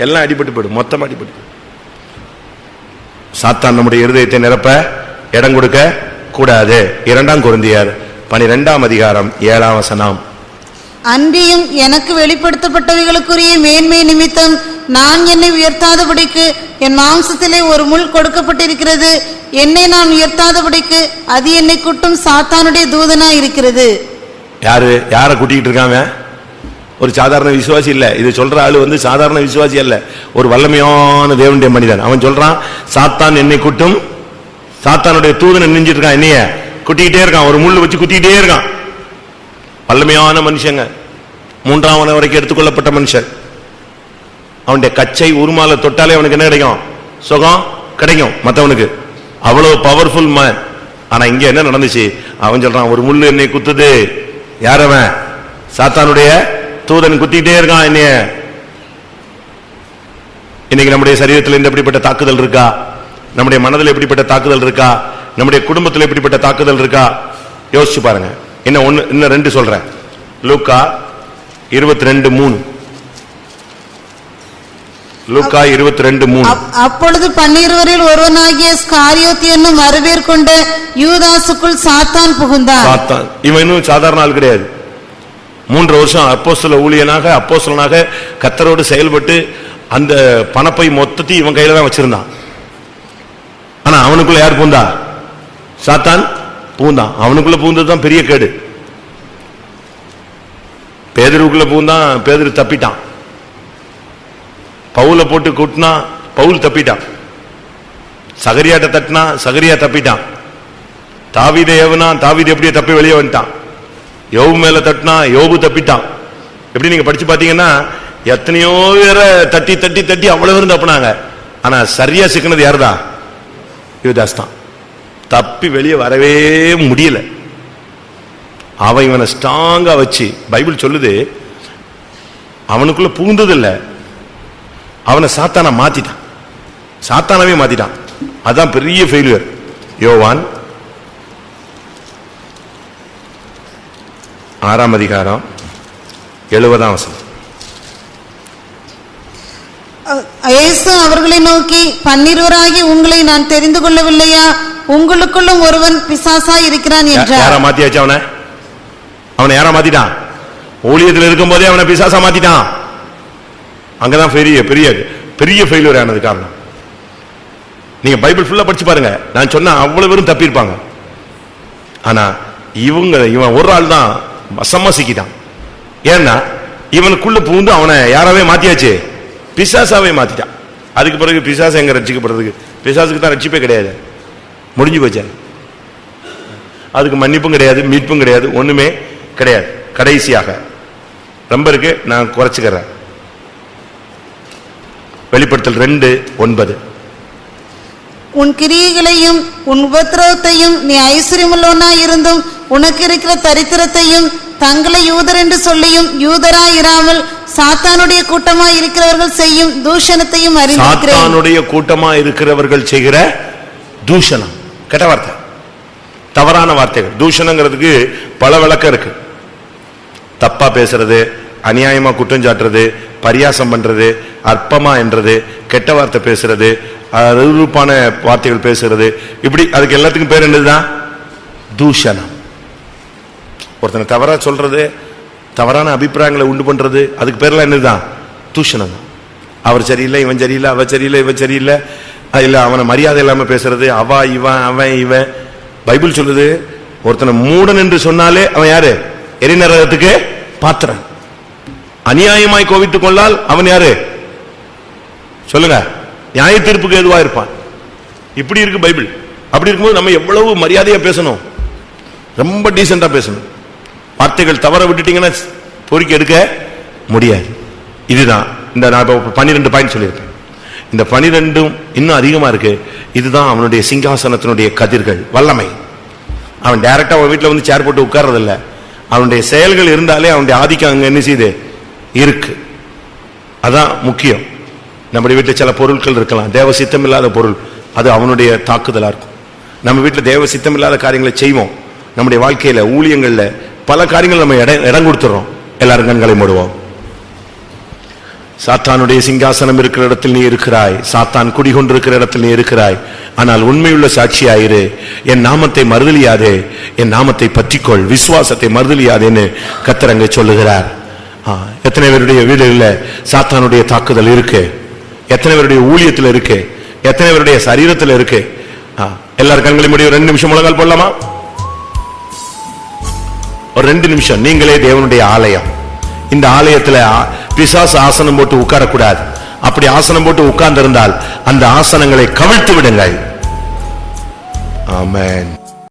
எல்லாம் அடிபட்டு போயிடும், மொத்தமா அடிபட்டு. சாத்தான் நம்முடைய இருதயத்தை நிரப்ப இடம் கொடுக்க கூடாது. 2 கொரிந்தியர் 12 அதிகாரம் 7 வசனம். அன்றியும் எனக்கு வெளிப்படுத்தப்பட்டவைகளுக்குரிய மேன்மை நிமித்தம் நான் என்னை உயர்த்தாதபடிக்கு என் மாம்சத்திலே ஒரு முள் கொடுக்கப்பட்டிருக்கிறது. என்னை நான் உயர்த்தாதபடிக்கு அது என்னை குட்டும் சாத்தானுடைய தூதனா இருக்கிறது. யாரை கூட்டிக்கிட்டு இருக்காங்க? ஒரு சாதாரண விசுவாசி இல்ல. இது சொல்ற ஆளு சாதாரண விசுவாசி அல்ல, ஒரு வல்லமையான தேவனுடைய மனிதன். அவன் சொல்றான், சாத்தான் என்னை குட்டும், சாத்தானுடைய தூதனை நெஞ்சிட்டு இருக்கான், என்னைய குட்டிக்கிட்டே இருக்கான், ஒரு முள்ளு வச்சு குத்திக்கிட்டே இருக்கான். வல்லமையான மனுஷங்க, 3ஆம் வரைக்கும் எடுத்துக்கொள்ளப்பட்ட மனுஷன். அவனுடைய கச்சை உருமால தொட்டாலே அவனுக்கு என்ன கிடைக்கும்? சுகம் கிடைக்கும் மற்றவனுக்கு. அவ்வளவு பவர்ஃபுல் மேன். ஆனா இங்க என்ன நடந்துச்சு? அவன் சொல்றான், ஒரு முள்ளு என்னை குத்துது. யார் அவன்? சாத்தானுடைய தூதன் குத்திட்டே இருக்கான் என்னைய. இன்னைக்கு நம்முடைய சரீரத்தில் எப்படிப்பட்ட தாக்குதல் இருக்கா? நம்முடைய மனதில் எப்படிப்பட்ட தாக்குதல் இருக்கா? நம்முடைய குடும்பத்தில் எப்படிப்பட்ட தாக்குதல் இருக்கா? யோசிச்சு பாருங்க. இன்னும் 2 சொல்றேன். லூக்கா 22:3. லூக்கா 22:3. அப்பொழுது 12 ஒருவனாகிய ஸ்காரியோத்து என்னும் மறுபேர் கொண்ட யூதாசுக்குள் சாத்தான் புகுந்தான். சாத்தான் இவன் இன்னும் சாதாரண ஆள் கிடையாது. 3 வருஷம் அப்போஸ்தல ஊழியனாக, அப்போஸ்தலனாக கர்த்தரோடு செயல்பட்டு அந்த பணப்பை மொத்தத்தை இவன் கையில தான் வச்சிருந்தான். ஆனா அவனுக்குள்ள யார் பூந்தா? சாத்தான் பூந்தான். அவனுக்குள்ள பூந்ததுதான் பெரிய கேடு. பேதுருக்குள்ள பூந்தான், பேதுரு தப்பிட்டான். பவுல போட்டு கூட்டினா பவுல் தப்பிட்டான். சகரியாட்ட தட்டினா சகரியா தப்பிட்டான். தாவீதை ஏவனா தாவீது எப்படியே தப்பி வெளியே வந்துட்டான். யோபு மேல தட்டினா யோபு தப்பிட்டான். எப்படி நீங்க படிச்சு பாத்தீங்கன்னா எத்தனையோ பேரை தட்டி தட்டி தட்டி அவ்வளவு பேரும் தப்புனாங்க. ஆனா சரியா சிக்கினது யாருதான்? யூதாஸ் தான். தப்பி வெளியே வரவே முடியல. அவன் இவனை ஸ்ட்ராங்கா வச்சு, பைபிள் சொல்லுது அவனுக்குள்ள புகுந்தது இல்ல, அவனை சாத்தான மாத்திட்டான். சாத்தானவே மாத்திட்டான். அதான் பெரிய ஃபெயிலியர். யோவான் 6ஆம் அதிகாரம் 70ஆம் வசனம். இயேசு அவர்களை நோக்கி, 12 உங்களை நான் தெரிந்து கொள்ளவில்லையா? உங்களுக்குள்ளும் ஒருவன் பிசாசாய் இருக்கிறான் என்றார். யாரா மாத்தியாச்சு? அவனை யாரா மாத்திட்டான்? ஊழியத்தில் இருக்கும் போதே அவனை பிசாசா மாத்திட்டான். அங்கதான் பெரிய பெரிய பெரிய ஃபெயிலியர் ஆனது காரணம். நீங்க பைபிள் ஃபுல்லா படிச்சு பாருங்க. நான் சொன்ன அவ்வளவு பேரும் தப்பி இருப்பாங்க. ஆனா இவன் ஒரு ஆள் தான் வசமா சிக்கிட்டான். ஏன்னா இவனுக்குள்ள பூந்து அவனை யாராவே மாத்தியாச்சு, பிசாசாவே மாத்திட்டான். அதுக்கு பிறகு பிசாசு எங்க ரட்சிக்கப்படுறதுக்கு? பிசாசுக்கு தான் ரட்சிப்பே கிடையாது, முடிஞ்சு போச்சு. அதுக்கு மன்னிப்பும் கிடையாது, மீட்பும் கிடையாது, ஒண்ணுமே கிடையாது. கடைசியாக ரொம்ப இருக்கு, நான் குறைச்சுக்கிறேன். வெளிப்படுத்தல் 2:9. உன் கிரியைகளையும் உன் உபத்திரவத்தையும் நீ ஐஸ்வர்யமுள்ளவனாய் இருந்தும் உனக்கு இருக்கிற தரித்திரத்தையும் தங்களை யூதர் என்று சொல்லியும் யூதராயிராமல் சாத்தானுடைய கூட்டமாய் இருக்கிறவர்கள் செய்யும் தூஷணத்தையும் அறிந்திருக்கிறேன். சாத்தானுடைய கூட்டமாய் இருக்கிறவர்கள் செய்கிற தூஷணம், கெட்ட வார்த்தை, தவறான வார்த்தைகள். தூஷணங்கிறதுக்கு பல விளக்கம் இருக்கு. தப்பா பேசுறது, அநியாயமா குற்றம் சாட்டுறது, பரியாசம் பண்றது, அற்பமா என்றது, கெட்ட வார்த்தை பேசுறது, அருவருப்பான வார்த்தைகள் பேசுறது, இப்படி அதுக்கு எல்லாத்துக்கும் பேர் என்னதுதான்? தூஷணம். ஒருத்தனை தவறா சொல்றது, தவறான அபிப்பிராயங்களை உண்டு பண்றது, அதுக்கு பேர்லாம் என்னதுதான்? தூஷணம். அவர் சரியில்லை, இவன் சரியில்லை, அவ சரியில்லை, இவன் சரியில்லை, இல்ல அவனை மரியாதை இல்லாம பேசுறது, அவ இவன் அவன் இவன். பைபிள் சொல்லுது, ஒருத்தனை மூடன் என்று சொன்னாலே அவன் யாரு? எரிநரகத்துக்கு பாத்திரன். அநியாயமாய் கோவித்துக் கொண்டால் அவன் யாரு? சொல்லுங்க. நியாய தீர்ப்புக்கு எதுவா இருப்பான். இப்படி இருக்கு பைபிள். அப்படி இருக்கும்போது நம்ம எவ்வளவு மரியாதையா பேசணும், ரொம்ப டீசெண்டா பேசணும். வார்த்தைகள் தவற விட்டுட்டீங்கன்னா பொறுக்கி எடுக்க முடியாது. இதுதான் இந்த நான் 12 பாயிண்ட் சொல்லியிருப்பேன். இந்த 12 இன்னும் அதிகமா இருக்கு. இதுதான் அவனுடைய சிங்காசனத்தினுடைய கதிர்கள், வல்லமை. அவன் டைரக்டா அவன் வீட்டுல வந்து சேர் போட்டு உட்கார்றதில்ல. அவனுடைய செயல்கள் இருந்தாலே அவனுடைய ஆதிக்கம் அங்க என்ன செய்யுது இருக்கு. அதான் முக்கியம். நம்முடைய வீட்டுல சில பொருட்கள் இருக்கலாம், தேவ சித்தம் இல்லாத பொருள், அது அவனுடைய தாக்குதலா இருக்கும். நம்ம வீட்டுல தேவ சித்தம் இல்லாத காரியங்களை செய்வோம். நம்முடைய வாழ்க்கையில ஊழியங்கள்ல பல காரியங்கள் நம்ம இடம் கொடுத்துறோம். எல்லாரும் கண்களை மூடுவோம். சாத்தானுடைய சிங்காசனம் இருக்கிற இடத்தில் நீ இருக்கிறாய், சாத்தான் குடிகொண்டிருக்கிற இடத்தில் நீ இருக்கிறாய். ஆனால் உண்மையுள்ள சாட்சியாயிரு. என் நாமத்தை மறுதலியாதே, என் நாமத்தை பற்றிக்கொள், விசுவாசத்தை மறுதலியாதேன்னு கர்த்தர் அங்கே சொல்லுகிறார். எத்தனை பேருடைய வீடுகள்ல சாத்தானுடைய தாக்குதல் இருக்கு? எத்தனை பேருடைய ஊழியத்தில் இருக்கு? எத்தனை பேருடைய சரீரத்தில் இருக்கு? எல்லாரும் கண்களை மூடி 2 நிமிஷம் முழங்கால் போடலாமா? ஒரு 2 நிமிஷம். நீங்களே தேவனுடைய ஆலயம். இந்த ஆலயத்துல பிசாசு ஆசனம் போட்டு உட்காரக்கூடாது. அப்படி ஆசனம் போட்டு உட்கார்ந்திருந்தால் அந்த ஆசனங்களை கவிழ்த்து விடுங்கள். ஆமென்.